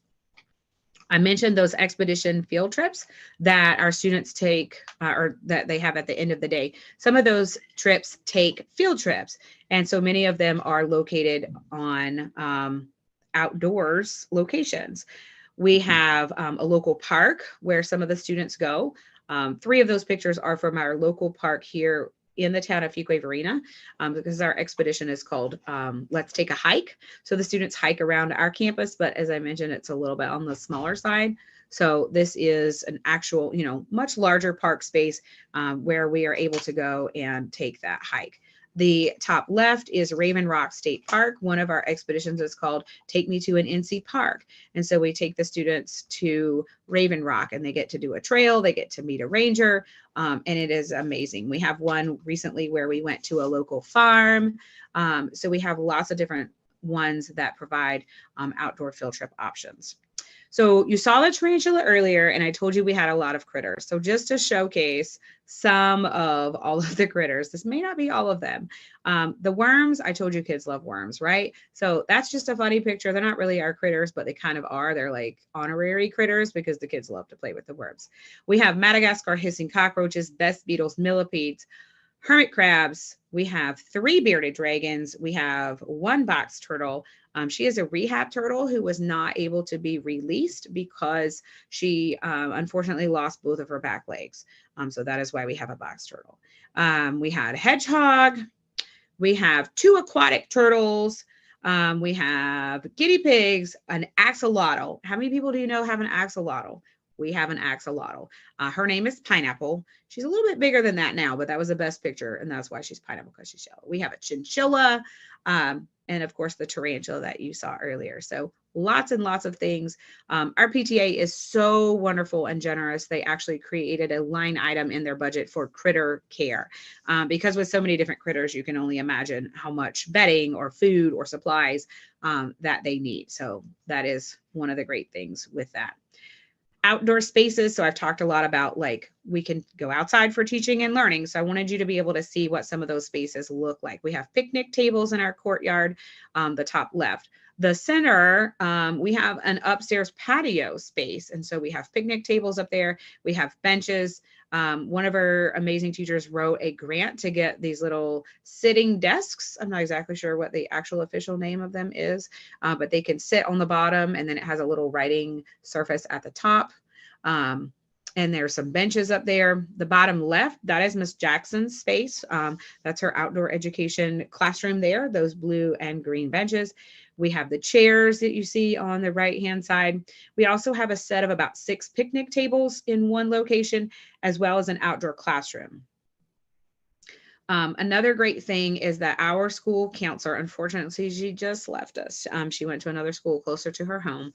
I mentioned those expedition field trips that our students take or that they have at the end of the day. Some of those trips take field trips. And so many of them are located on outdoors locations. We have a local park where some of the students go. 3 of those pictures are from our local park here in the town of Fuquay-Varina, because our expedition is called Let's Take a Hike. So the students hike around our campus, but as I mentioned, it's a little bit on the smaller side. So this is an actual, much larger park space where we are able to go and take that hike. The top left is Raven Rock State Park. One of our expeditions is called Take Me to an NC Park. And so we take the students to Raven Rock and they get to do a trail, they get to meet a ranger, and it is amazing. We have one recently where we went to a local farm. So we have lots of different ones that provide outdoor field trip options. So you saw the tarantula earlier, and I told you we had a lot of critters. So just to showcase some of all of the critters, this may not be all of them. The worms, I told you kids love worms, right? So that's just a funny picture. They're not really our critters, but they kind of are. They're like honorary critters because the kids love to play with the worms. We have Madagascar hissing cockroaches, best beetles, millipedes, hermit crabs. We have 3 bearded dragons. We have 1 box turtle. She is a rehab turtle who was not able to be released because she unfortunately lost both of her back legs. So that is why we have a box turtle. We had a hedgehog. We have 2 aquatic turtles. We have guinea pigs, an axolotl. How many people do you know have an axolotl? We have an axolotl. Her name is Pineapple. She's a little bit bigger than that now, but that was the best picture, and that's why she's pineapple, because she's yellow. We have a chinchilla, and of course the tarantula that you saw earlier. So lots and lots of things. Our PTA is so wonderful and generous. They actually created a line item in their budget for critter care, because with so many different critters, you can only imagine how much bedding or food or supplies that they need. So that is one of the great things with that. Outdoor spaces. So I've talked a lot about like we can go outside for teaching and learning. So I wanted you to be able to see what some of those spaces look like. We have picnic tables in our courtyard, the top left. The center, we have an upstairs patio space. And so we have picnic tables up there. We have benches. One of our amazing teachers wrote a grant to get these little sitting desks. I'm not exactly sure what the actual official name of them is, but they can sit on the bottom, and then it has a little writing surface at the top. And there's some benches up there. The bottom left, that is Miss Jackson's space. That's her outdoor education classroom there, those blue and green benches. We have the chairs that you see on the right-hand side. We also have a set of about 6 picnic tables in one location, as well as an outdoor classroom. Another great thing is that our school counselor, unfortunately, she just left us. She went to another school closer to her home,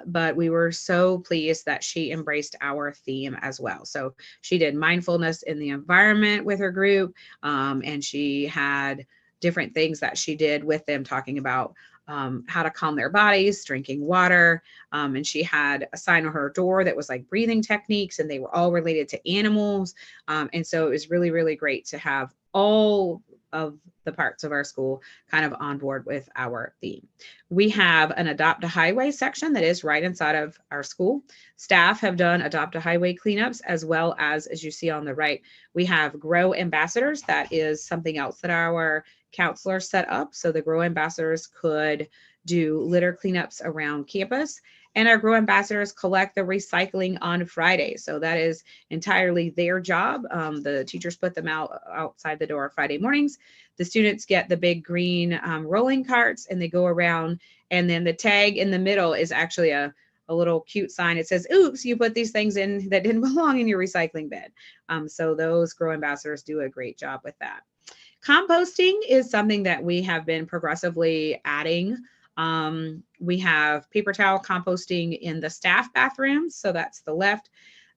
but we were so pleased that she embraced our theme as well. So she did mindfulness in the environment with her group, and she had different things that she did with them, talking about how to calm their bodies, drinking water. And she had a sign on her door that was like breathing techniques, and they were all related to animals. And so it was really, really great to have all of the parts of our school kind of on board with our theme. We have an Adopt a Highway section that is right inside of our school. Staff have done Adopt a Highway cleanups, as well as you see on the right, we have Grow Ambassadors. That is something else that our counselors set up. So the Grow Ambassadors could do litter cleanups around campus, and our Grow Ambassadors collect the recycling on Friday. So that is entirely their job. The teachers put them outside the door Friday mornings. The students get the big green rolling carts, and they go around, and then the tag in the middle is actually a little cute sign. It says, oops, you put these things in that didn't belong in your recycling bin. So those Grow Ambassadors do a great job with that. Composting is something that we have been progressively adding. We have paper towel composting in the staff bathrooms. So that's the left.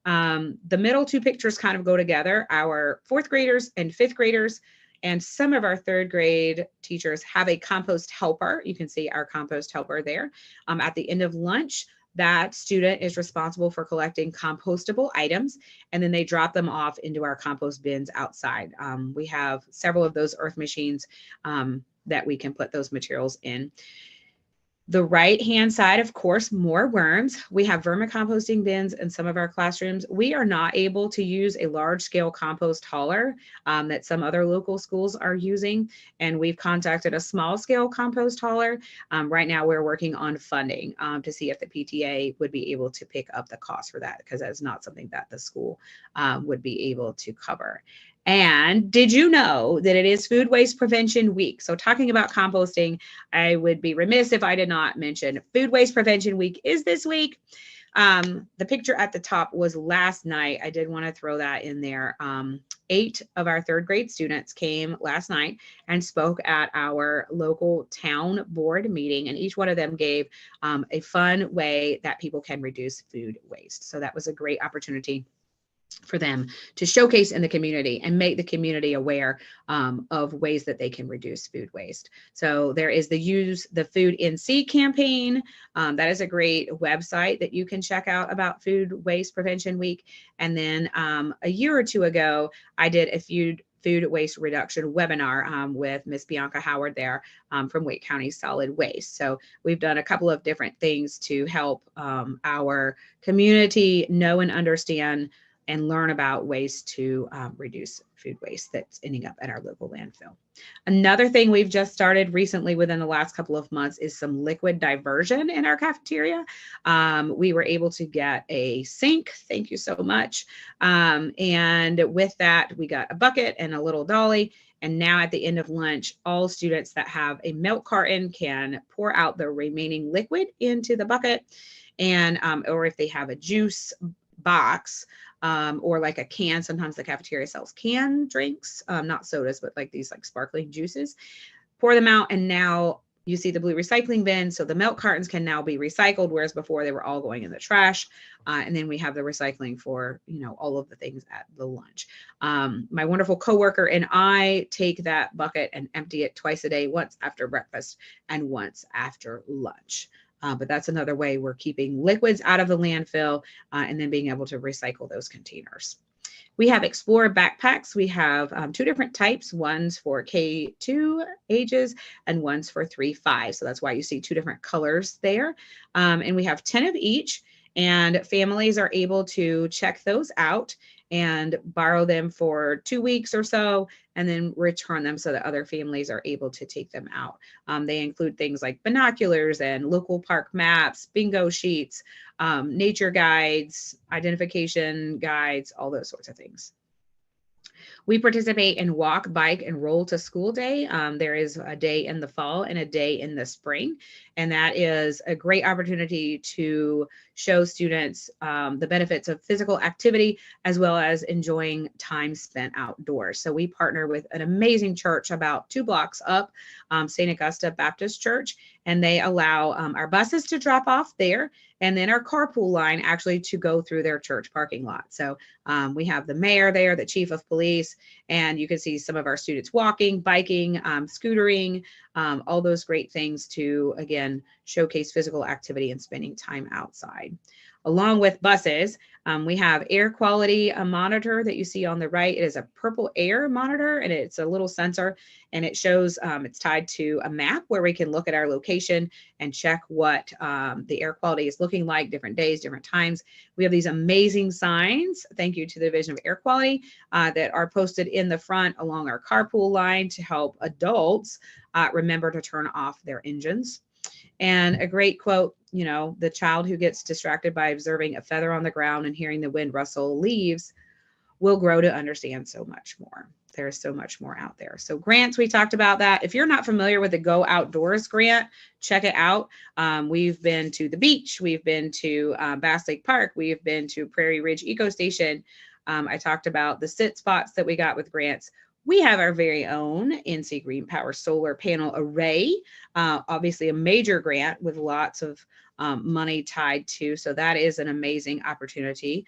The middle two pictures kind of go together. Our fourth graders and fifth graders and some of our third grade teachers have a compost helper. You can see our compost helper there. At the end of lunch, that student is responsible for collecting compostable items, and then they drop them off into our compost bins outside. We have several of those earth machines that we can put those materials in. The right-hand side, of course, more worms. We have vermicomposting bins in some of our classrooms. We are not able to use a large-scale compost hauler that some other local schools are using, and we've contacted a small-scale compost hauler. Right now, we're working on funding to see if the PTA would be able to pick up the cost for that, because that's not something that the school would be able to cover. And did you know that it is Food Waste Prevention Week? So talking about composting, I would be remiss if I did not mention Food Waste Prevention Week is this week. The picture at the top was last night. I did want to throw that in there. 8 of our third grade students came last night and spoke at our local town board meeting, and each one of them gave a fun way that people can reduce food waste. So that was a great opportunity for them to showcase in the community and make the community aware of ways that they can reduce food waste. So there is the Use the Food in Sea campaign. That is a great website that you can check out about Food Waste Prevention Week. And then a year or two ago, I did a food waste reduction webinar with Miss Bianca Howard there from Wake County Solid Waste. So we've done a couple of different things to help our community know and understand and learn about ways to reduce food waste that's ending up at our local landfill. Another thing we've just started recently within the last couple of months is some liquid diversion in our cafeteria. We were able to get a sink, thank you so much. And with that, we got a bucket and a little dolly. And now at the end of lunch, all students that have a milk carton can pour out the remaining liquid into the bucket. And or if they have a juice box, or like a can. Sometimes the cafeteria sells canned drinks, not sodas, but like these like sparkling juices. Pour them out, and now you see the blue recycling bin. So the milk cartons can now be recycled, whereas before they were all going in the trash. And then we have the recycling for, you know, all of the things at the lunch. My wonderful coworker and I take that bucket and empty it twice a day, once after breakfast and once after lunch. But that's another way we're keeping liquids out of the landfill and then being able to recycle those containers. We have Explorer backpacks. We have 2 different types, one's for K2 ages and one's for 3-5. So that's why you see 2 different colors there. And we have 10 of each, and families are able to check those out and borrow them for 2 weeks or so, and then return them so that other families are able to take them out. They include things like binoculars and local park maps, bingo sheets, nature guides, identification guides, all those sorts of things. We participate in walk, bike, and roll to school day. There is a day in the fall and a day in the spring, and that is a great opportunity to show students the benefits of physical activity as well as enjoying time spent outdoors. So we partner with an amazing church about 2 blocks up, St. Augusta Baptist Church, and they allow our buses to drop off there, and then our carpool line actually to go through their church parking lot. So we have the mayor there, the chief of police, and you can see some of our students walking, biking, scootering, all those great things to, again, showcase physical activity and spending time outside. Along with buses, we have air quality monitor that you see on the right. It is a purple air monitor, and it's a little sensor, and it shows it's tied to a map where we can look at our location and check what the air quality is looking like, different days, different times. We have these amazing signs, thank you to the Division of Air Quality, that are posted in the front along our carpool line to help adults remember to turn off their engines. And a great quote, you know, the child who gets distracted by observing a feather on the ground and hearing the wind rustle leaves will grow to understand so much more. There's so much more out there. So grants, we talked about that. If you're not familiar with the Go Outdoors grant, check it out. We've been to the beach. We've been to Bass Lake Park. We've been to Prairie Ridge Eco Station. I talked about the sit spots that we got with grants. We have our very own NC Green Power solar panel array, obviously a major grant with lots of money tied to. So that is an amazing opportunity.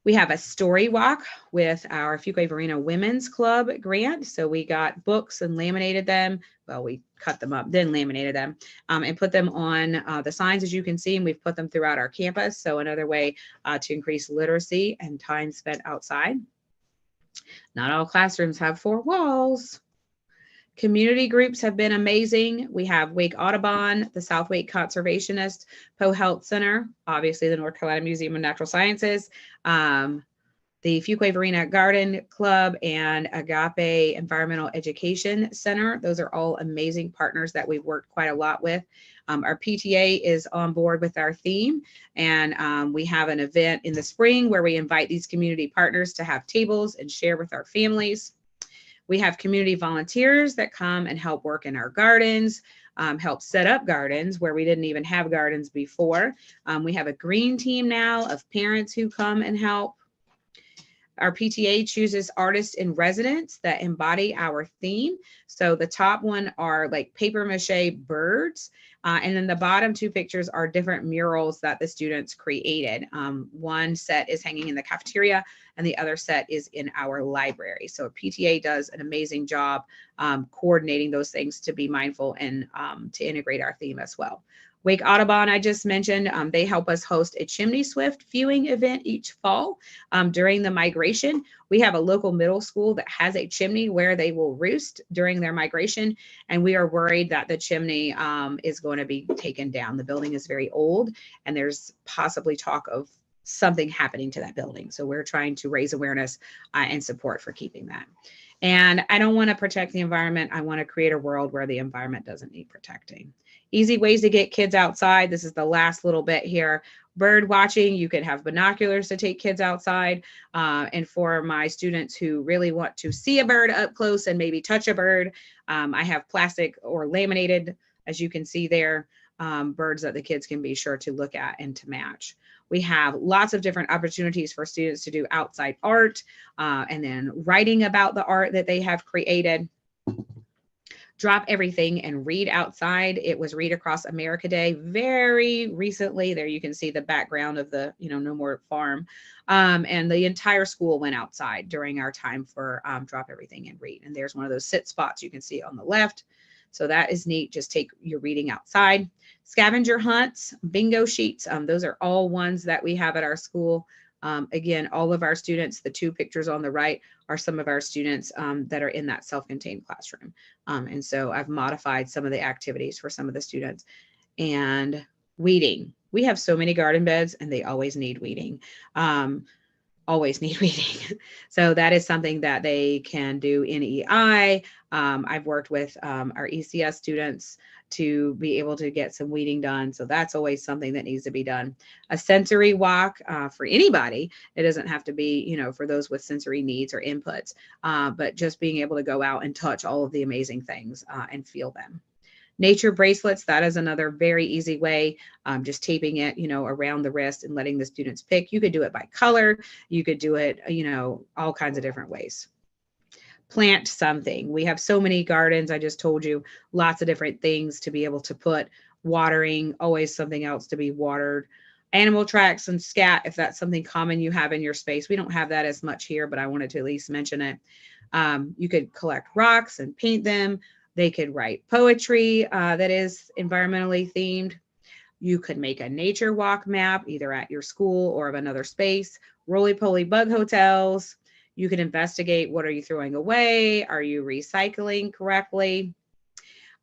We have a story walk with our Fuquay-Varina Women's Club grant. So we got books and laminated them. Well, we cut them up, then laminated them, and put them on the signs, as you can see, and we've put them throughout our campus. So another way to increase literacy and time spent outside. Not all classrooms have 4 walls. Community groups have been amazing. We have Wake Audubon, the South Wake Conservationist, Poe Health Center, obviously the North Carolina Museum of Natural Sciences, the Fuquay-Varina Garden Club, and Agape Environmental Education Center. Those are all amazing partners that we've worked quite a lot with. Our PTA is on board with our theme, and we have an event in the spring where we invite these community partners to have tables and share with our families. We have community volunteers that come and help work in our gardens, help set up gardens where we didn't even have gardens before. We have a green team now of parents who come and help. Our PTA chooses artists in residence that embody our theme. So the top one are like paper mache birds. And then the bottom 2 pictures are different murals that the students created. One set is hanging in the cafeteria and the other set is in our library. So PTA does an amazing job coordinating those things to be mindful and to integrate our theme as well. Wake Audubon, I just mentioned, they help us host a chimney swift viewing event each fall during the migration. We have a local middle school that has a chimney where they will roost during their migration, and we are worried that the chimney is going to be taken down. The building is very old, and there's possibly talk of something happening to that building. So we're trying to raise awareness and support for keeping that. And I don't want to protect the environment. I want to create a world where the environment doesn't need protecting. Easy ways to get kids outside. This is the last little bit here. Bird watching, you can have binoculars to take kids outside. And for my students who really want to see a bird up close and maybe touch a bird, I have plastic or laminated, as you can see there, birds that the kids can be sure to look at and to match. We have lots of different opportunities for students to do outside art and then writing about the art that they have created. Drop everything and read outside. It was Read Across America Day very recently. There you can see the background of the, No More Farm. And the entire school went outside during our time for Drop Everything and Read. And there's one of those sit spots you can see on the left. So that is neat. Just take your reading outside. Scavenger hunts, bingo sheets. Those are all ones that we have at our school. Again, all of our students, the 2 pictures on the right are some of our students that are in that self-contained classroom. And so I've modified some of the activities for some of the students. And weeding. We have so many garden beds and they always need weeding. Always need weeding. So that is something that they can do in EI. I've worked with our ECS students to be able to get some weeding done. So that's always something that needs to be done. A sensory walk for anybody. It doesn't have to be, for those with sensory needs or inputs, but just being able to go out and touch all of the amazing things and feel them. Nature bracelets, that is another very easy way, just taping it, around the wrist and letting the students pick. You could do it by color. You could do it, all kinds of different ways. Plant something. We have so many gardens. I just told you lots of different things to be able to put. Watering, always something else to be watered. Animal tracks and scat, if that's something common you have in your space. We don't have that as much here, but I wanted to at least mention it. You could collect rocks and paint them. They could write poetry that is environmentally themed. You could make a nature walk map, either at your school or of another space. Roly-poly bug hotels. You can investigate, what are you throwing away? Are you recycling correctly?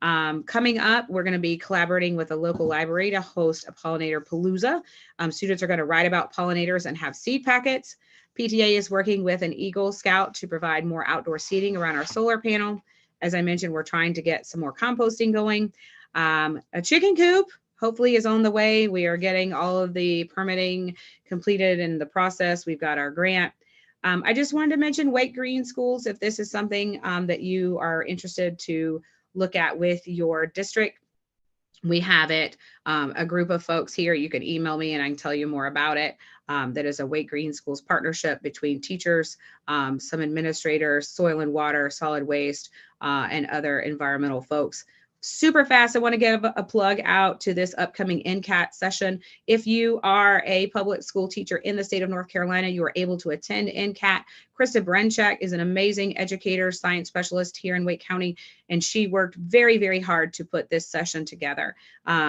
Coming up, we're going to be collaborating with a local library to host a pollinator palooza. Students are going to write about pollinators and have seed packets. PTA is working with an Eagle Scout to provide more outdoor seating around our solar panel. As I mentioned, we're trying to get some more composting going. A chicken coop hopefully is on the way. We are getting all of the permitting completed in the process. We've got our grant. I just wanted to mention Wake Green Schools, if this is something that you are interested to look at with your district. We have it, a group of folks here. You can email me and I can tell you more about it. That is a Wake Green Schools partnership between teachers, some administrators, soil and water, solid waste, and other environmental folks super fast, I want to give a plug out to this upcoming NCAT session. If you are a public school teacher in the state of North Carolina, you are able to attend NCAT. Krista Brenchak is an amazing educator, science specialist here in Wake County, and she worked very, very hard to put this session together.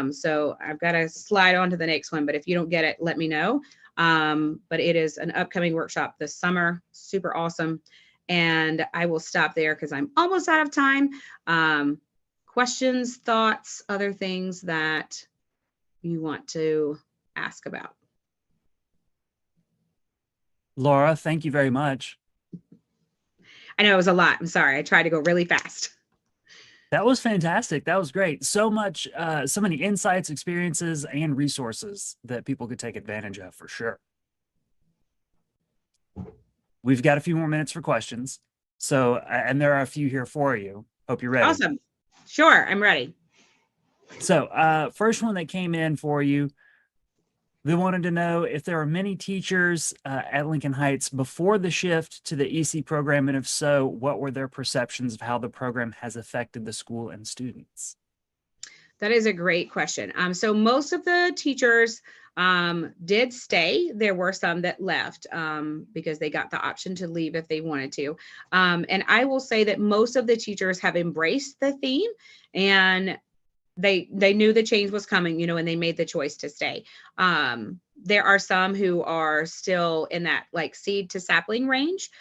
So I've got to slide on to the next one, but if you don't get it, let me know. But it is an upcoming workshop this summer, super awesome. And I will stop there because I'm almost out of time. Questions, thoughts, other things that you want to ask about? Laura, thank you very much. I know it was a lot. I'm sorry. I tried to go really fast. That was fantastic. That was great. So much, so many insights, experiences, and resources that people could take advantage of for sure. We've got a few more minutes for questions. So, and there are a few here for you. Hope you're ready. Awesome. Sure, I'm ready. So, first one that came in for you, they wanted to know if there are many teachers at Lincoln Heights before the shift to the EC program, and if so, what were their perceptions of how the program has affected the school and students? That is a great question. So most of the teachers did stay. There were some that left because they got the option to leave if they wanted to. And I will say that most of the teachers have embraced the theme, and they knew the change was coming, and they made the choice to stay. There are some who are still in that like seed to sapling range.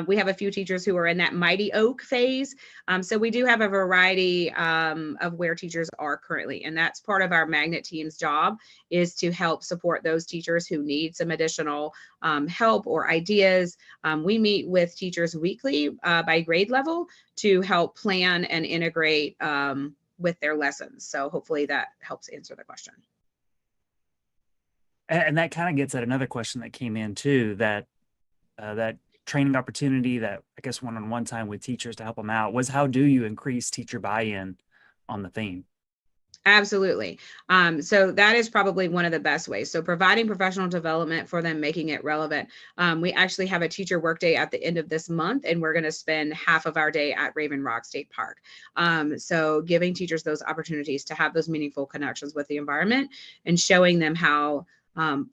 We have a few teachers who are in that mighty oak phase. So we do have a variety of where teachers are currently. And that's part of our magnet team's job, is to help support those teachers who need some additional help or ideas. We meet with teachers weekly by grade level to help plan and integrate with their lessons. So hopefully that helps answer the question. And that kind of gets at another question that came in too, that that training opportunity, that I guess one-on-one time with teachers to help them out, was how do you increase teacher buy-in on the theme? Absolutely. So that is probably one of the best ways. So providing professional development for them, making it relevant. We actually have a teacher workday at the end of this month, and we're going to spend half of our day at Raven Rock State Park. So giving teachers those opportunities to have those meaningful connections with the environment, and showing them how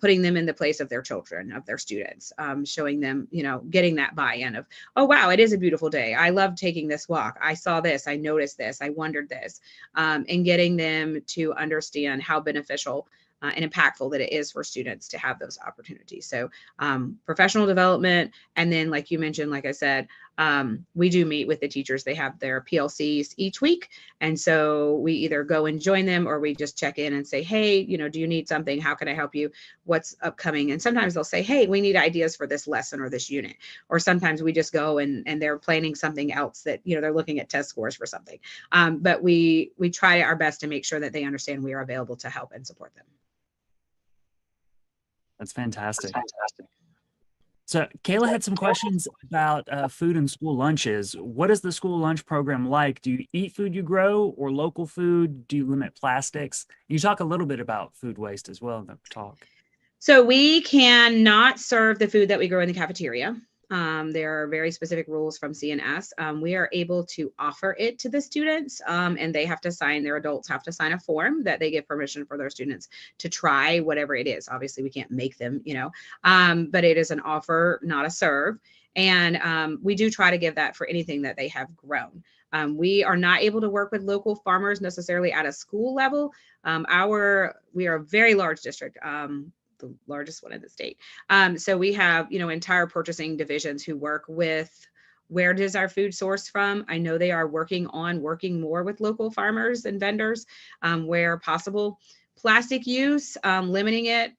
putting them in the place of their children, of their students, showing them, getting that buy-in of, oh, wow, it is a beautiful day. I love taking this walk. I saw this, I noticed this, I wondered this, and getting them to understand how beneficial and impactful that it is for students to have those opportunities. So professional development. And then, like you mentioned, like I said, we do meet with the teachers. They have their PLCs each week. And so we either go and join them, or we just check in and say, hey, do you need something? How can I help you? What's upcoming? And sometimes they'll say, hey, we need ideas for this lesson or this unit. Or sometimes we just go and they're planning something else that, they're looking at test scores for something. But we try our best to make sure that they understand we are available to help and support them. That's fantastic. So Kayla had some questions about food and school lunches. What is the school lunch program like? Do you eat food you grow, or local food? Do you limit plastics? You talk a little bit about food waste as well in the talk. So we cannot serve the food that we grow in the cafeteria. There are very specific rules from CNS. We are able to offer it to the students, and they have to sign, their adults have to sign a form that they give permission for their students to try whatever it is. Obviously, we can't make them, but it is an offer, not a serve. And we do try to give that for anything that they have grown. We are not able to work with local farmers necessarily at a school level. We are a very large district. The largest one in the state. So we have, entire purchasing divisions who work with, where does our food source from? I know they are working more with local farmers and vendors where possible. Plastic use, limiting it.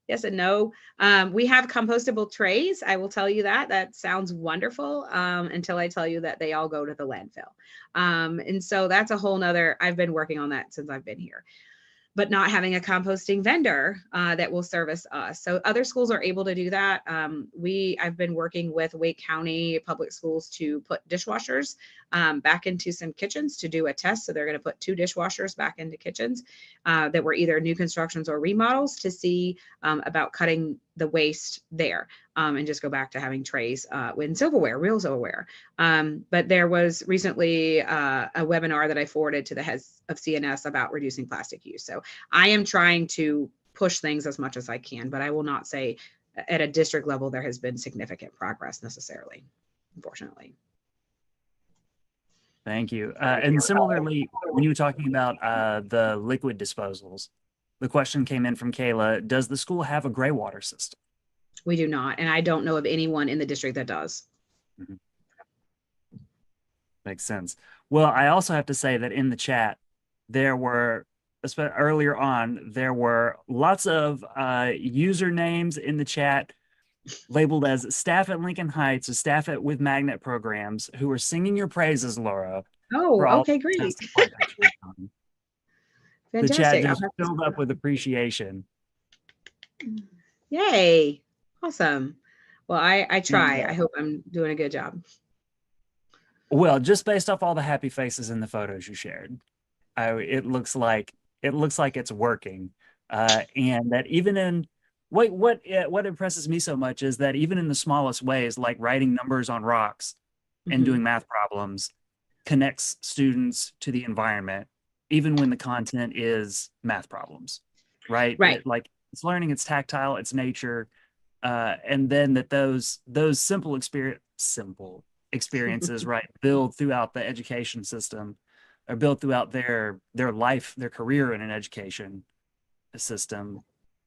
Yes and no. We have compostable trays. I will tell you that sounds wonderful until I tell you that they all go to the landfill. And so that's a whole nother, I've been working on that since I've been here. But not having a composting vendor that will service us. So other schools are able to do that. I've been working with Wake County Public Schools to put dishwashers back into some kitchens to do a test. So they're going to put 2 dishwashers back into kitchens that were either new constructions or remodels, to see about cutting the waste there. and just go back to having trays in silverware, real silverware. But there was recently a webinar that I forwarded to the heads of CNS about reducing plastic use. So I am trying to push things as much as I can, but I will not say at a district level there has been significant progress necessarily, unfortunately. Thank you. And similarly, when you were talking about the liquid disposals, the question came in from Kayla, does the school have a gray water system? We do not, and I don't know of anyone in the district that does. Mm-hmm. Makes sense. Well, I also have to say that in the chat, there were, earlier on, there were lots of usernames in the chat labeled as staff at Lincoln Heights or staff at with magnet programs who are singing your praises, Laura, Oh, for all okay, the great. fantastic work that you've done. The chat Fantastic. just filled up with appreciation. Yay. Awesome. Well, I try. And, I hope I'm doing a good job. well, just based off all the happy faces in the photos you shared, it looks like it's working. And that even in what impresses me so much is that even in the smallest ways, like writing numbers on rocks and doing math problems, connects students to the environment, even when the content is math problems, right? Right. It's learning, it's tactile, it's nature, and then that those simple experiences, right, build throughout the education system, or build throughout their life, their career in an education system,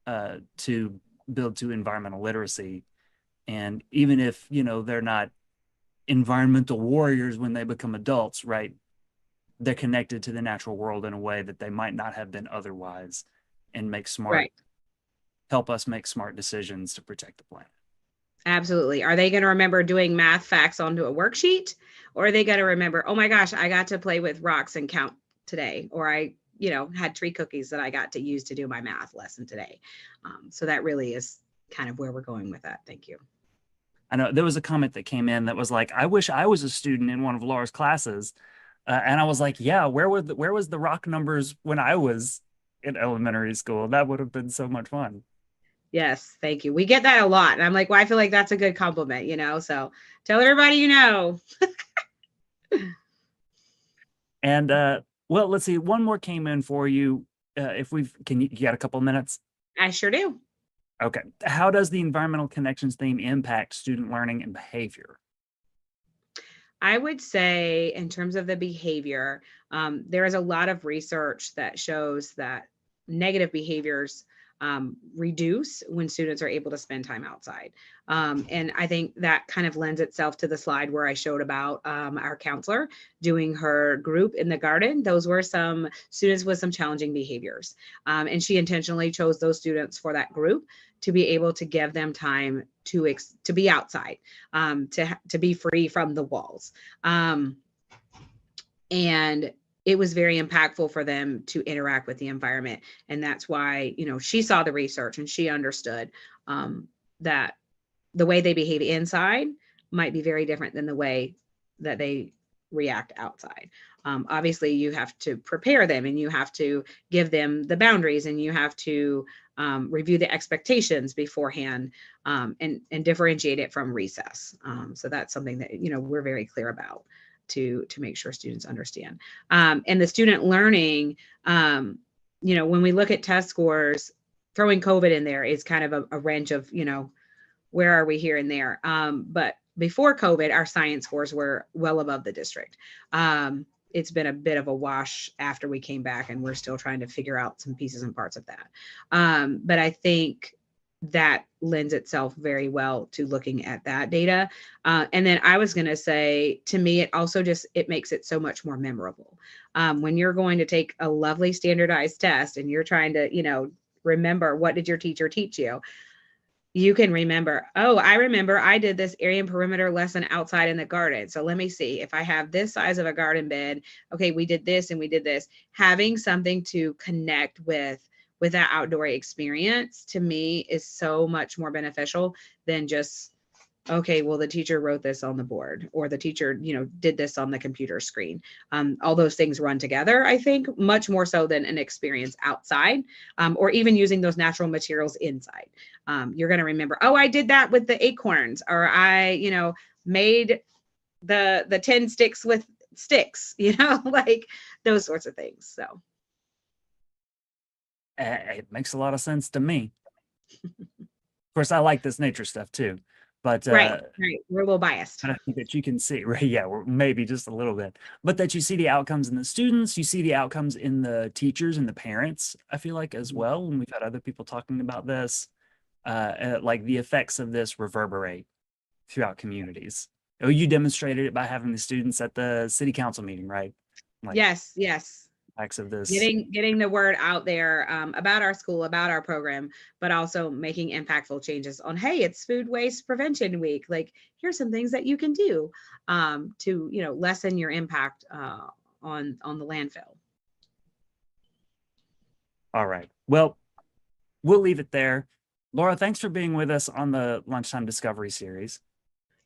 to build to environmental literacy. And even if they're not environmental warriors when they become adults, right, they're connected to the natural world in a way that they might not have been otherwise, and help us make smart decisions to protect the planet. Absolutely. Are they going to remember doing math facts onto a worksheet, or are they going to remember, oh my gosh, I got to play with rocks and count today, or I had tree cookies that I got to use to do my math lesson today. So that really is kind of where we're going with that. Thank you. I know there was a comment that came in that was like, I wish I was a student in one of Laura's classes. And I was like, yeah, where was the rock numbers when I was in elementary school? That would have been so much fun. Yes, thank you. We get that a lot. And I'm like, well, I feel like that's a good compliment, so tell everybody And well, let's see, one more came in for you. You got a couple of minutes? I sure do. Okay. How does the environmental connections theme impact student learning and behavior? I would say in terms of the behavior, there is a lot of research that shows that negative behaviors reduce when students are able to spend time outside. And I think that kind of lends itself to the slide where I showed about our counselor doing her group in the garden. Those were some students with some challenging behaviors. And she intentionally chose those students for that group to be able to give them time to be outside, to be free from the walls. And it was very impactful for them to interact with the environment. And that's why, she saw the research and she understood that the way they behave inside might be very different than the way that they react outside. Obviously, you have to prepare them and you have to give them the boundaries and you have to review the expectations beforehand, and differentiate it from recess. So that's something that, we're very clear about to make sure students understand. And the student learning, when we look at test scores, throwing COVID in there is kind of a wrench of, where are we here and there? But before COVID, our science scores were well above the district. It's been a bit of a wash after we came back, and we're still trying to figure out some pieces and parts of that. But I think that lends itself very well to looking at that data. And then I was going to say, to me, it makes it so much more memorable. When you're going to take a lovely standardized test and you're trying to, remember, what did your teacher teach you? You can remember, oh, I remember I did this area and perimeter lesson outside in the garden. So let me see if I have this size of a garden bed. Okay, we did this and we did this. Having something to connect with that outdoor experience, to me, is so much more beneficial than just Okay, well, the teacher wrote this on the board, or the teacher, did this on the computer screen. All those things run together, I think, much more so than an experience outside, or even using those natural materials inside. You're going to remember, oh, I did that with the acorns, or I, made the 10 sticks with sticks, like those sorts of things. So It makes a lot of sense to me. Of course, I like this nature stuff too, but right, we're a little biased. I think that you can see, right? Yeah, maybe just a little bit, but that you see the outcomes in the students, you see the outcomes in the teachers and the parents, I feel like as well. When we've had other people talking about this, like the effects of this reverberate throughout communities. Oh, you demonstrated it by having the students at the city council meeting, right? Like Yes. effects of this. Getting the word out there, about our school, about our program, but also making impactful changes on, hey, it's Food Waste Prevention Week. Like, here's some things that you can do, to lessen your impact, on the landfill. All right. Well, we'll leave it there. Laura, thanks for being with us on the Lunchtime Discovery series.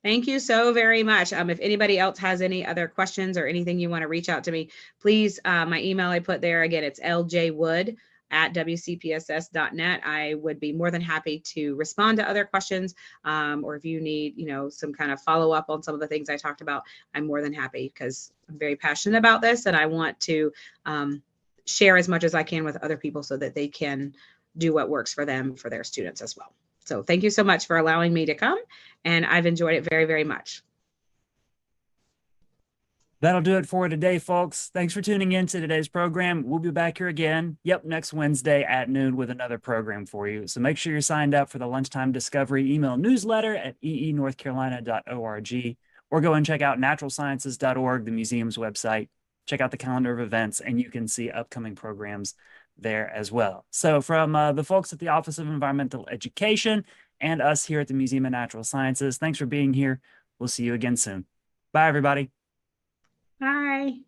Thank you so very much. If anybody else has any other questions or anything you want to reach out to me, please, my email I put there, again, it's ljwood@wcpss.net. I would be more than happy to respond to other questions, or if you need, some kind of follow up on some of the things I talked about, I'm more than happy, because I'm very passionate about this and I want to share as much as I can with other people so that they can do what works for them, for their students as well. So thank you so much for allowing me to come, and I've enjoyed it very, very much. That'll do it for today, folks. Thanks for tuning in to today's program. We'll be back here again, next Wednesday at noon with another program for you. So make sure you're signed up for the Lunchtime Discovery email newsletter at eenorthcarolina.org, or go and check out naturalsciences.org, the museum's website. Check out the calendar of events, and you can see upcoming programs there as well. So from the folks at the Office of Environmental Education and us here at the Museum of Natural Sciences, thanks for being here. We'll see you again soon. Bye, everybody. Bye.